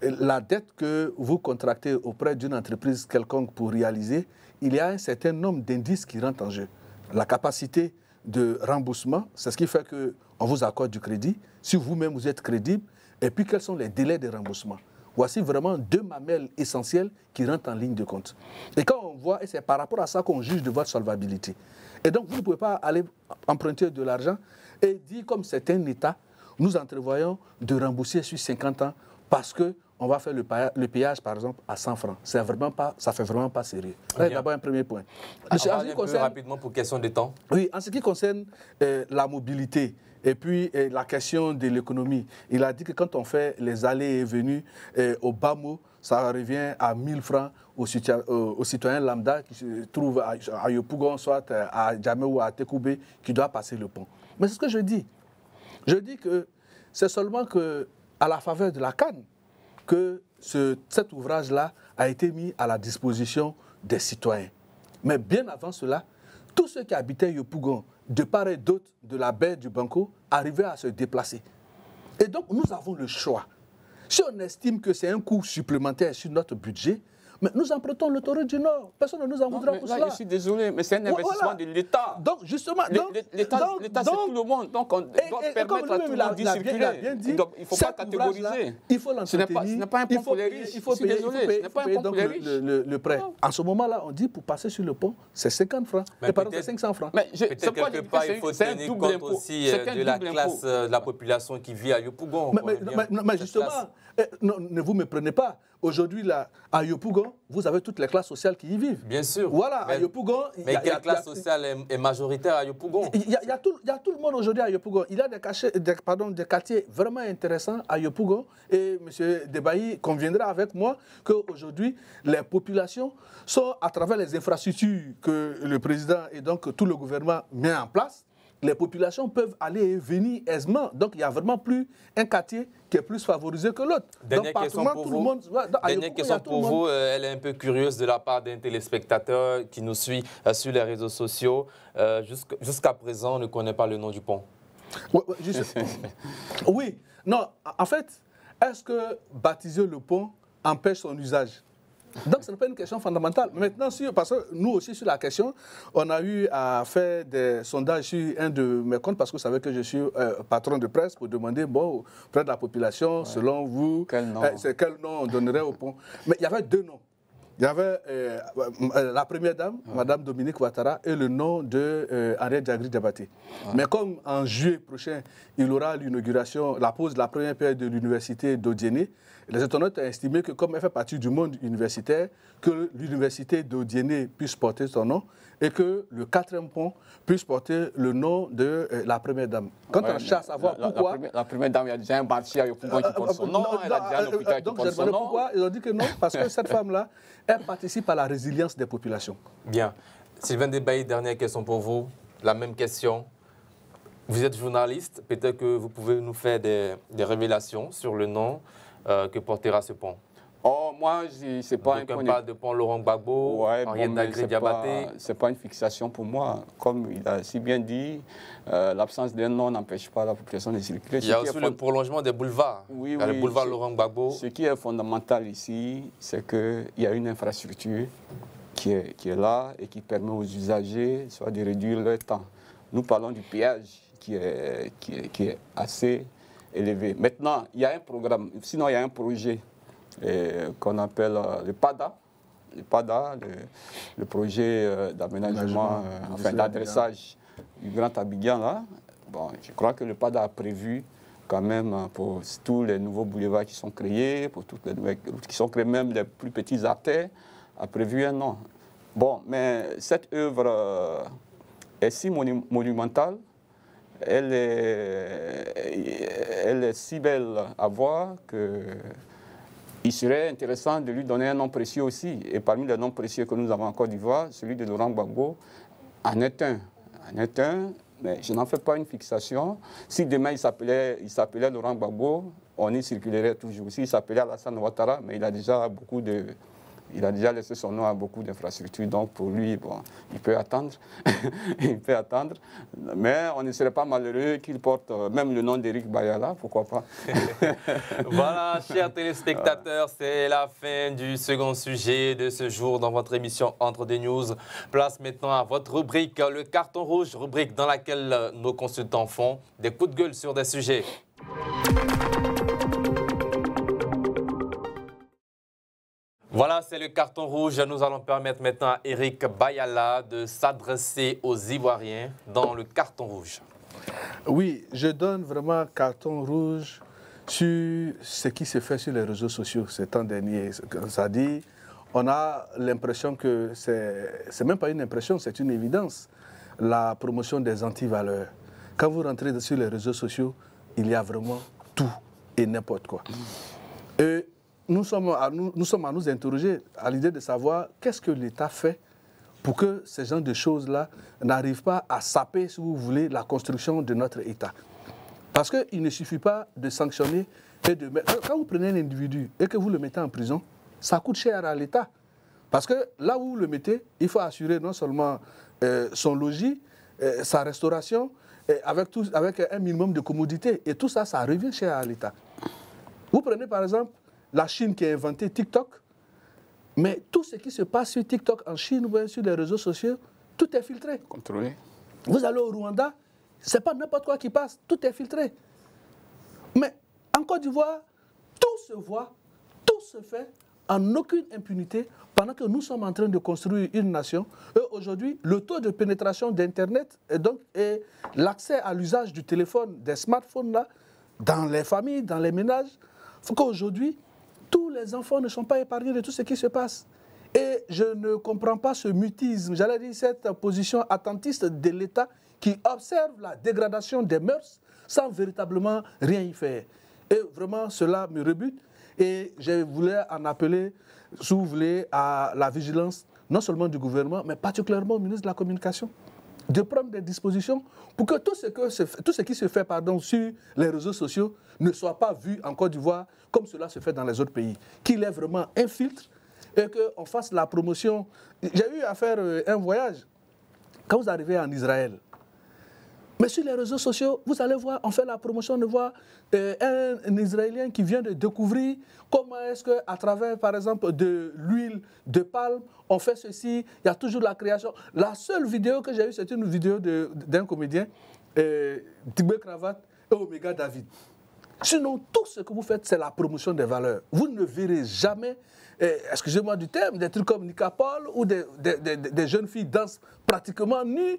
la dette que vous contractez auprès d'une entreprise quelconque pour réaliser, il y a un certain nombre d'indices qui rentrent en jeu. La capacité de remboursement, c'est ce qui fait qu'on vous accorde du crédit, si vous-même vous êtes crédible, et puis quels sont les délais de remboursement. Voici vraiment 2 mamelles essentielles qui rentrent en ligne de compte. Et quand on voit, et c'est par rapport à ça qu'on juge de votre solvabilité. Et donc, vous ne pouvez pas aller emprunter de l'argent et dire, comme c'est un État, nous entrevoyons de rembourser sur 50 ans parce qu'on va faire le péage, par exemple, à 100 francs. Ça ne fait vraiment pas sérieux. C'est d'abord un premier point. On va aller un peu rapidement pour question de temps. Oui, en ce qui concerne la mobilité et puis la question de l'économie, il a dit que quand on fait les allées et venues au bas mot, ça revient à 1000 francs aux citoyens lambda qui se trouvent à Yopougon, soit à Djamé ou à Tekoubé, qui doit passer le pont. Mais c'est ce que je dis. Je dis que c'est seulement qu'à la faveur de la CAN que cet ouvrage-là a été mis à la disposition des citoyens. Mais bien avant cela, tous ceux qui habitaient Yopougon, de part et d'autre de la baie du Banco, arrivaient à se déplacer. Et donc, nous avons le choix. Si on estime que c'est un coût supplémentaire sur notre budget, mais nous empruntons l'autoroute du Nord. Personne ne nous en voudra pour cela. Je suis désolé, mais c'est un investissement de l'État. Donc, justement... L'État, c'est tout le monde. Donc, on doit permettre à tout le monde d'y circuler. Il ne faut pas catégoriser. Il faut l'entretenir. Ce n'est pas un pont pour les riches. Il faut payer le prêt. En ce moment-là, on dit pour passer sur le pont, c'est 50 francs. Et par exemple, c'est 500 francs. Peut-être quelque part, il faut tenir compte aussi de la classe de la population qui vit à Yopougon. Mais justement, ne vous méprenez pas. Aujourd'hui, là, à Yopougon, vous avez toutes les classes sociales qui y vivent. Bien sûr. Voilà, à Yopougon... Mais quelle classe sociale est majoritaire à Yopougon? Il y a tout le monde aujourd'hui à Yopougon. Il y a des quartiers vraiment intéressants à Yopougon. Et M. Debailly conviendra avec moi qu'aujourd'hui, les populations sont, à travers les infrastructures que le président et donc tout le gouvernement met en place, les populations peuvent aller et venir aisément. Donc, il n'y a vraiment plus un quartier qui est plus favorisé que l'autre. Dernière question pour vous. Elle est un peu curieuse de la part d'un téléspectateur qui nous suit sur les réseaux sociaux. Jusqu'à présent, on ne connaît pas le nom du pont. Oui. Non, en fait, est-ce que baptiser le pont empêche son usage? Donc, ce n'est pas une question fondamentale. Maintenant, parce que nous aussi, sur la question, on a eu à faire des sondages sur un de mes comptes, parce que vous savez que je suis patron de presse, pour demander, bon, auprès de la population, selon vous, quel nom on donnerait au pont. Mais il y avait 2 noms. Il y avait la première dame, Mme Dominique Ouattara, et le nom de Henriette Diagri Diabaté. Mais comme en juillet prochain, il aura l'inauguration, la pose de la première pierre de l'université d'Odiéné, les internautes ont estimé que comme elle fait partie du monde universitaire, que l'université d'Odiéné puisse porter son nom et que le 4e pont puisse porter le nom de la première dame. Quand on cherche à savoir pourquoi... La première dame, il y a déjà un bâtiment à Yopougon qui porte son nom, elle a déjà un hôpital qui porte son nom. Pourquoi ils ont dit que non, parce que cette femme-là, elle participe à la résilience des populations. Bien. Sylvain Debailly, dernière question pour vous. La même question. Vous êtes journaliste, peut-être que vous pouvez nous faire des révélations sur le nom que portera ce pont. Oh, moi, c'est pas un point point de pont Laurent Gbagbo, ouais, Henriette bon, Dagré Diabaté. C'est pas une fixation pour moi. Comme il a si bien dit, l'absence d'un nom n'empêche pas la population de circuler. Il y a aussi le prolongement des boulevards. Oui, le boulevard Laurent Gbagbo. Ce qui est fondamental ici, c'est qu'il y a une infrastructure qui est là et qui permet aux usagers soit de réduire leur temps. Nous parlons du péage qui est assez élevé. Maintenant, il y a un programme, sinon il y a un projet qu'on appelle le PADA. Le PADA, le projet d'aménagement, enfin d'adressage du Grand Abidjan. Là. Bon, je crois que le PADA a prévu quand même pour tous les nouveaux boulevards qui sont créés, pour toutes les nouvelles routes qui sont créées, même les plus petits artères, a prévu un an. Bon, mais cette œuvre est si monumentale, elle est si belle à voir qu'il serait intéressant de lui donner un nom précieux aussi. Et parmi les noms précieux que nous avons en Côte d'Ivoire, celui de Laurent Gbagbo en est un. Mais je n'en fais pas une fixation. Si demain il s'appelait Laurent Gbagbo, on y circulerait toujours. S'il s'appelait Alassane Ouattara, mais il a déjà laissé son nom à beaucoup d'infrastructures. Donc pour lui, bon, il peut attendre. Il peut attendre. Mais on ne serait pas malheureux qu'il porte même le nom d'Éric Bayala, pourquoi pas. Voilà, chers téléspectateurs, c'est la fin du second sujet de ce jour dans votre émission Entre deux News. Place maintenant à votre rubrique, le carton rouge, rubrique dans laquelle nos consultants font des coups de gueule sur des sujets. Voilà, c'est le carton rouge. Nous allons permettre maintenant à Éric Bayala de s'adresser aux Ivoiriens dans le carton rouge. Oui, je donne vraiment carton rouge sur ce qui se fait sur les réseaux sociaux ces temps derniers. C'est-à-dire, on a l'impression que c'est même pas une impression, c'est une évidence, la promotion des antivaleurs. Quand vous rentrez sur les réseaux sociaux, il y a vraiment tout et n'importe quoi. Et nous sommes à nous interroger à l'idée de savoir qu'est-ce que l'État fait pour que ces genres de choses-là n'arrivent pas à saper, si vous voulez, la construction de notre État. Parce qu'il ne suffit pas de sanctionner et de mettre... Quand vous prenez un individu et que vous le mettez en prison, ça coûte cher à l'État. Parce que là où vous le mettez, il faut assurer non seulement son logis, sa restauration, avec un minimum de commodité. Et tout ça, ça revient cher à l'État. Vous prenez par exemple la Chine qui a inventé TikTok, mais tout ce qui se passe sur TikTok en Chine ou sur les réseaux sociaux, tout est filtré. Contrôlé. Vous allez au Rwanda, ce n'est pas n'importe quoi qui passe, tout est filtré. Mais en Côte d'Ivoire, tout se voit, tout se fait en aucune impunité pendant que nous sommes en train de construire une nation. Et aujourd'hui, le taux de pénétration d'Internet et l'accès à l'usage du téléphone, des smartphones là, dans les familles, dans les ménages, faut qu'aujourd'hui, tous les enfants ne sont pas épargnés de tout ce qui se passe. Et je ne comprends pas ce mutisme, j'allais dire cette position attentiste de l'État qui observe la dégradation des mœurs sans véritablement rien y faire. Et vraiment, cela me rebute. Et je voulais en appeler, si vous voulez, à la vigilance, non seulement du gouvernement, mais particulièrement au ministre de la Communication, de prendre des dispositions pour que tout ce qui se fait sur les réseaux sociaux ne soit pas vu en Côte d'Ivoire comme cela se fait dans les autres pays. Qu'il y ait vraiment un filtre et qu'on fasse la promotion. J'ai eu à faire un voyage quand vous arrivez en Israël. Mais sur les réseaux sociaux, vous allez voir, on fait la promotion de voir un Israélien qui vient de découvrir comment est-ce qu'à travers, par exemple, de l'huile de palme, on fait ceci, il y a toujours la création. La seule vidéo que j'ai eue, c'est une vidéo d'un comédien, Tibé Cravate et Omega David. Sinon, tout ce que vous faites, c'est la promotion des valeurs. Vous ne verrez jamais, excusez-moi du terme, des trucs comme Nika Paul ou des jeunes filles dansent pratiquement nues,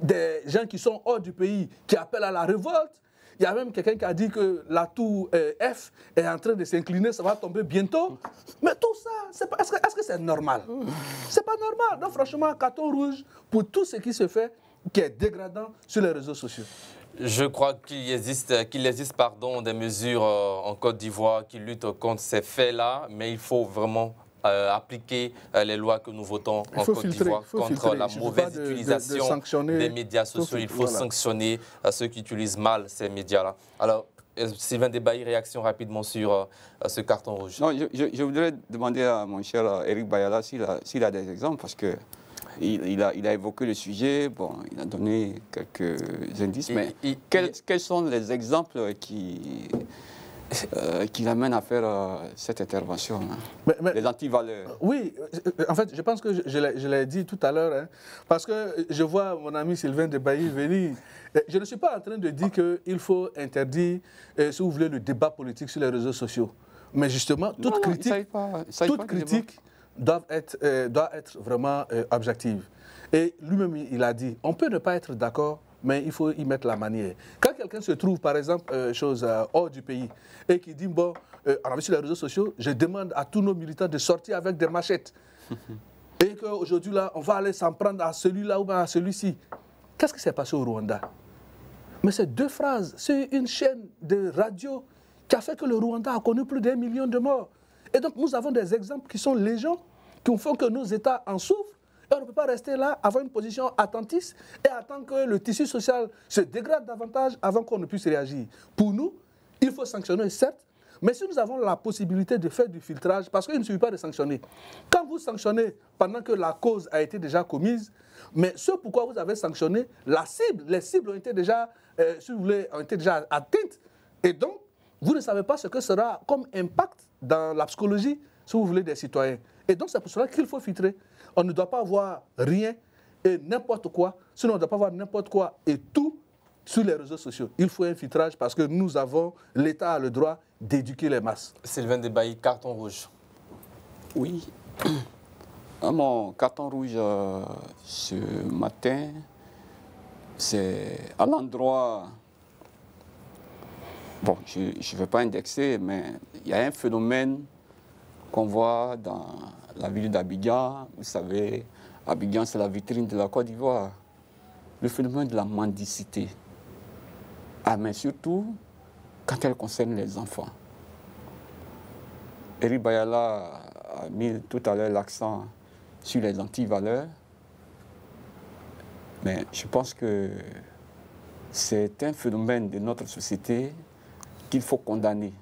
des gens qui sont hors du pays, qui appellent à la révolte. Il y a même quelqu'un qui a dit que la tour F est en train de s'incliner, ça va tomber bientôt. Mais tout ça, est-ce que c'est normal? C'est pas normal. Donc franchement, carton rouge pour tout ce qui se fait, qui est dégradant sur les réseaux sociaux. Je crois qu'il existe des mesures en Côte d'Ivoire qui luttent contre ces faits-là, mais il faut vraiment appliquer les lois que nous votons en Côte d'Ivoire contre la mauvaise utilisation des médias sociaux. Il faut sanctionner ceux qui utilisent mal ces médias-là. Alors, Sylvain Debailly, réaction rapidement sur ce carton rouge. Non, je voudrais demander à mon cher Eric Bayala s'il a des exemples, parce que il a évoqué le sujet, bon, il a donné quelques indices, mais quels sont les exemples qui l'amènent à faire cette intervention, hein, les antivaleurs? Oui, en fait, je pense que je l'ai dit tout à l'heure, hein, parce que je vois mon ami Sylvain Debailly venir. Je ne suis pas en train de dire qu'il faut interdire, si vous voulez, le débat politique sur les réseaux sociaux. Mais justement, toute critique doit être vraiment objective. Et lui-même, il a dit, on peut ne pas être d'accord, mais il faut y mettre la manière. Quand quelqu'un se trouve, par exemple, hors du pays, et qui dit, bon, on a vu sur les réseaux sociaux, je demande à tous nos militants de sortir avec des machettes. Et qu'aujourd'hui, là, on va aller s'en prendre à celui-là ou à celui-ci. Qu'est-ce qui s'est passé au Rwanda? Mais ces deux phrases, c'est une chaîne de radio qui a fait que le Rwanda a connu plus d'1 million de morts. Et donc, nous avons des exemples qui sont légions, qui font que nos États en souffrent. Et on ne peut pas rester là, avoir une position attentiste et attendre que le tissu social se dégrade davantage avant qu'on ne puisse réagir. Pour nous, il faut sanctionner, certes, mais si nous avons la possibilité de faire du filtrage, parce qu'il ne suffit pas de sanctionner. Quand vous sanctionnez pendant que la cause a été déjà commise, mais ce pourquoi vous avez sanctionné, les cibles ont été déjà, si vous voulez, ont été déjà atteintes. Et donc, vous ne savez pas ce que sera comme impact dans la psychologie, si vous voulez, des citoyens. Et donc, c'est pour cela qu'il faut filtrer. On ne doit pas voir rien et n'importe quoi, sinon on ne doit pas voir n'importe quoi et tout sur les réseaux sociaux. Il faut un filtrage parce que l'État a le droit d'éduquer les masses. Sylvain Debailly, carton rouge. Oui. Mon carton rouge ce matin, c'est à l'endroit... Bon, je ne vais pas indexer, mais il y a un phénomène qu'on voit dans la ville d'Abidjan. Vous savez, Abidjan, c'est la vitrine de la Côte d'Ivoire. Le phénomène de la mendicité. Ah, mais surtout, quand elle concerne les enfants. Eric Bayala a mis tout à l'heure l'accent sur les antivaleurs. Mais je pense que c'est un phénomène de notre société qu'il faut condamner.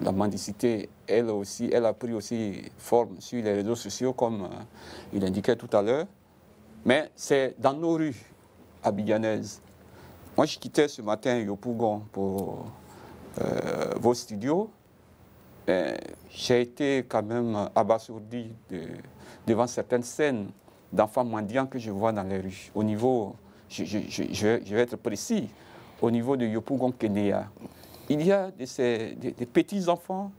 La mendicité, elle a pris aussi forme sur les réseaux sociaux, comme il indiquait tout à l'heure. Mais c'est dans nos rues abidjanaises. Moi, je quittais ce matin Yopougon pour vos studios. J'ai été quand même abasourdi devant certaines scènes d'enfants mendiants que je vois dans les rues. Au niveau, je vais être précis, au niveau de Yopougon-Kenya. Il y a des petits enfants,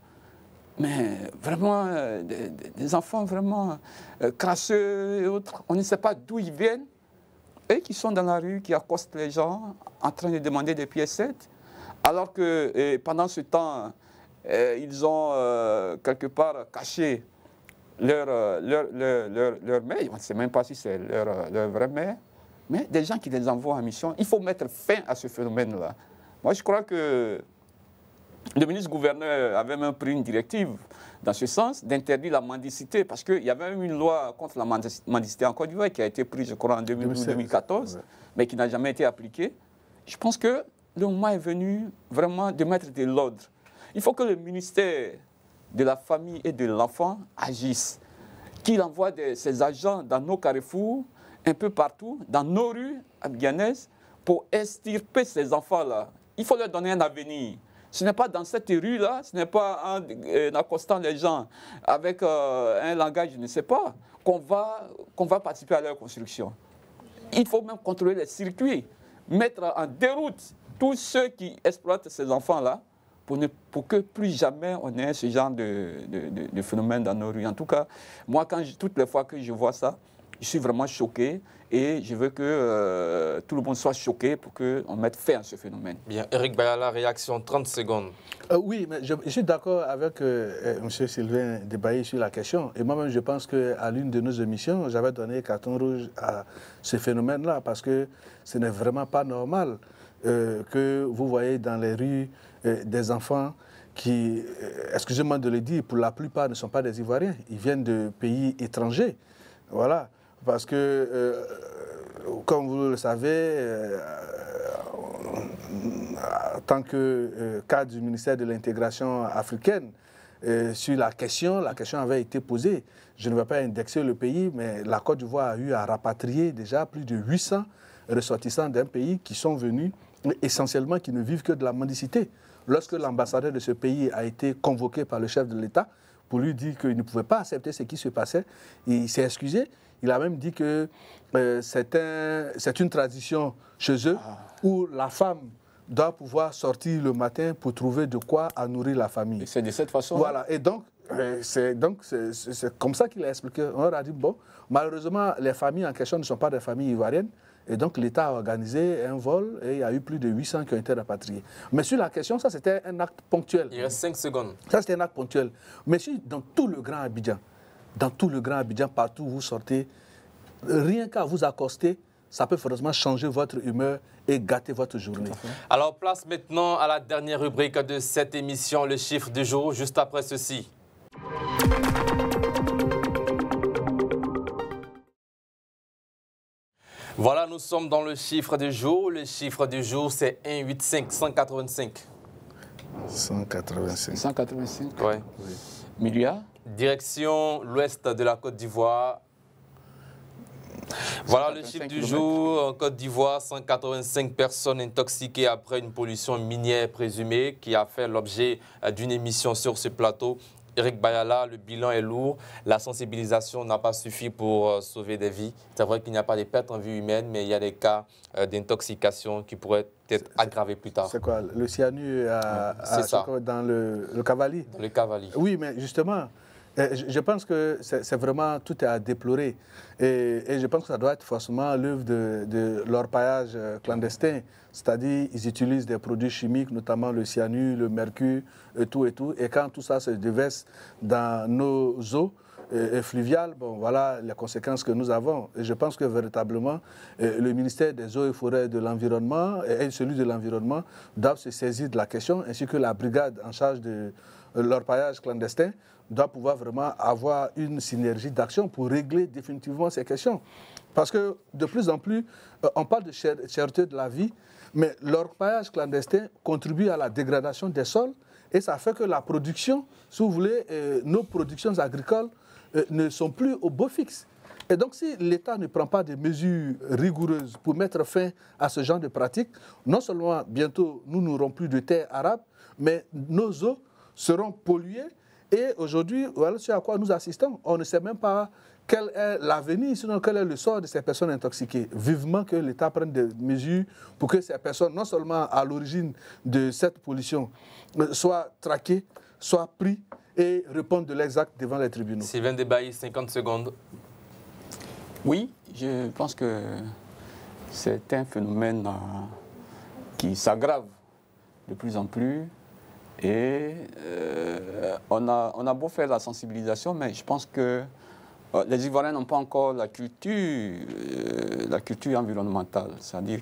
mais vraiment des enfants vraiment crasseux et autres. On ne sait pas d'où ils viennent. Et qui sont dans la rue, qui accostent les gens en train de demander des piécettes. Alors que pendant ce temps, ils ont quelque part caché leur mère. On ne sait même pas si c'est leur vraie mère. Mais des gens qui les envoient en mission. Il faut mettre fin à ce phénomène-là. Moi, je crois que le ministre-gouverneur avait même pris une directive dans ce sens d'interdire la mendicité parce qu'il y avait une loi contre la mendicité en Côte d'Ivoire qui a été prise, je crois, en 2012-2014, mais qui n'a jamais été appliquée. Je pense que le moment est venu vraiment de mettre de l'ordre. Il faut que le ministère de la Famille et de l'Enfant agisse, qu'il envoie ses agents dans nos carrefours, un peu partout, dans nos rues abidjanaises, pour extirper ces enfants-là. Il faut leur donner un avenir. Ce n'est pas dans cette rue-là, ce n'est pas en accostant les gens avec un langage, je ne sais pas, qu'on va participer à leur construction. Il faut même contrôler les circuits, mettre en déroute tous ceux qui exploitent ces enfants-là pour que plus jamais on ait ce genre de phénomène dans nos rues. En tout cas, moi, toutes les fois que je vois ça, je suis vraiment choqué et je veux que tout le monde soit choqué pour qu'on mette fin à ce phénomène. Bien, Eric Bayala, réaction, 30 secondes. Oui, mais je suis d'accord avec M. Sylvain Debailly sur la question. Et moi-même, je pense qu'à l'une de nos émissions, j'avais donné carton rouge à ce phénomène-là parce que ce n'est vraiment pas normal que vous voyez dans les rues des enfants qui, excusez-moi de le dire, pour la plupart ne sont pas des Ivoiriens. Ils viennent de pays étrangers. Voilà. Parce que, comme vous le savez, en tant que cadre du ministère de l'intégration africaine, sur la question avait été posée. Je ne vais pas indexer le pays, mais la Côte d'Ivoire a eu à rapatrier déjà plus de 800 ressortissants d'un pays qui sont venus, essentiellement qui ne vivent que de la mendicité. Lorsque l'ambassadeur de ce pays a été convoqué par le chef de l'État pour lui dire qu'il ne pouvait pas accepter ce qui se passait, il s'est excusé. Il a même dit que c'est une tradition chez eux où la femme doit pouvoir sortir le matin pour trouver de quoi à nourrir la famille. Et c'est de cette façon. Voilà, et donc c'est comme ça qu'il a expliqué. On leur a dit, bon, malheureusement, les familles en question ne sont pas des familles ivoiriennes, et donc l'État a organisé un vol et il y a eu plus de 800 qui ont été rapatriés. Mais sur la question, ça c'était un acte ponctuel. Il reste 5 secondes. Ça c'était un acte ponctuel. Mais si dans tout le Grand Abidjan, partout où vous sortez, rien qu'à vous accoster, ça peut forcément changer votre humeur et gâter votre journée. Alors, place maintenant à la dernière rubrique de cette émission, le chiffre du jour, juste après ceci. Voilà, nous sommes dans le chiffre du jour. Le chiffre du jour, c'est 185, 185. 185. 185 Ouais. milliards. Direction l'ouest de la Côte d'Ivoire. Voilà le chiffre du jour. En Côte d'Ivoire, 185 personnes intoxiquées après une pollution minière présumée qui a fait l'objet d'une émission sur ce plateau. Eric Bayala, le bilan est lourd. La sensibilisation n'a pas suffi pour sauver des vies. C'est vrai qu'il n'y a pas de pertes en vie humaine, mais il y a des cas d'intoxication qui pourraient être aggravés plus tard. C'est quoi? Le cyanure dans le Cavali? Dans le Cavali. Oui, mais justement, je pense que c'est vraiment, tout est à déplorer. Et je pense que ça doit être forcément l'œuvre de l'orpaillage clandestin. C'est-à-dire, ils utilisent des produits chimiques, notamment le cyanure, le mercure, et tout. Et quand tout ça se déverse dans nos eaux fluviales, bon, voilà les conséquences que nous avons. Et je pense que véritablement, le ministère des Eaux et Forêts de l'Environnement et celui de l'Environnement doivent se saisir de la question, ainsi que la brigade en charge de l'orpaillage clandestin doit pouvoir vraiment avoir une synergie d'action pour régler définitivement ces questions. Parce que de plus en plus, on parle de cherté de la vie, mais l'orpaillage clandestin contribue à la dégradation des sols et ça fait que la production, si vous voulez, nos productions agricoles ne sont plus au beau fixe. Et donc si l'État ne prend pas des mesures rigoureuses pour mettre fin à ce genre de pratiques, non seulement bientôt nous n'aurons plus de terres arables, mais nos eaux seront polluées. Et aujourd'hui, voilà ce à quoi nous assistons. On ne sait même pas quel est l'avenir, sinon quel est le sort de ces personnes intoxiquées. Vivement que l'État prenne des mesures pour que ces personnes, non seulement à l'origine de cette pollution, soient traquées, soient prises et répondent de l'exact devant les tribunaux. Sylvain Debailly, 50 secondes. Oui, je pense que c'est un phénomène qui s'aggrave de plus en plus. Et on a beau faire la sensibilisation, mais je pense que les Ivoiriens n'ont pas encore la culture environnementale, c'est-à-dire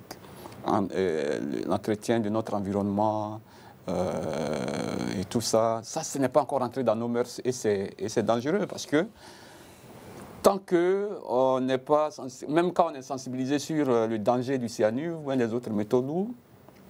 l'entretien de notre environnement et tout ça. Ça, ce n'est pas encore entré dans nos mœurs et c'est dangereux parce que tant qu'on n'est pas, même quand on est sensibilisé sur le danger du cyanure ou des autres métaux lourds,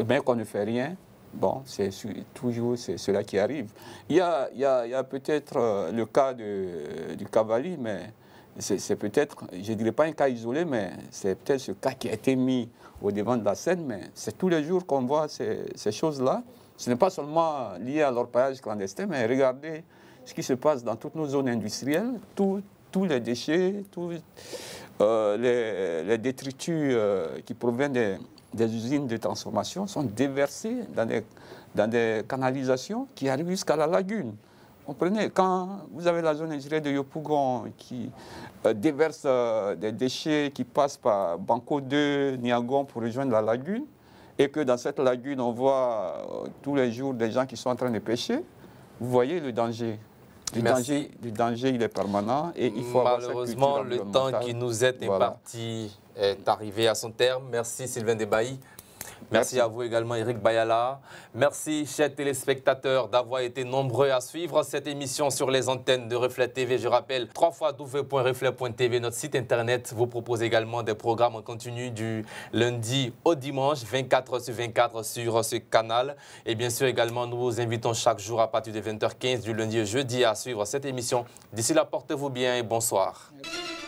bien qu'on ne fait rien, bon, c'est toujours cela qui arrive. Il y a peut-être le cas du Cavali, mais c'est peut-être, je ne dirais pas un cas isolé, mais c'est peut-être ce cas qui a été mis au devant de la scène, mais c'est tous les jours qu'on voit ces choses-là. Ce n'est pas seulement lié à l'orpaillage clandestin, mais regardez ce qui se passe dans toutes nos zones industrielles, tous les déchets, tous les détritus qui proviennent des usines de transformation sont déversés dans des canalisations qui arrivent jusqu'à la lagune. Comprenez, quand vous avez la zone industrielle de Yopougon qui déverse des déchets qui passent par Banco 2, Niagon pour rejoindre la lagune, et que dans cette lagune, on voit tous les jours des gens qui sont en train de pêcher, vous voyez le danger. Le danger, il est permanent et il faut malheureusement, le temps qui nous est imparti est arrivé à son terme. Merci Sylvain Debailly. Merci à vous également, Eric Bayala. Merci, chers téléspectateurs, d'avoir été nombreux à suivre cette émission sur les antennes de Reflet TV. Je rappelle, www.reflet.tv, notre site internet vous propose également des programmes en continu du lundi au dimanche, 24/24 sur ce canal. Et bien sûr, également, nous vous invitons chaque jour à partir de 20h15 du lundi au jeudi à suivre cette émission. D'ici là, portez-vous bien et bonsoir. Merci.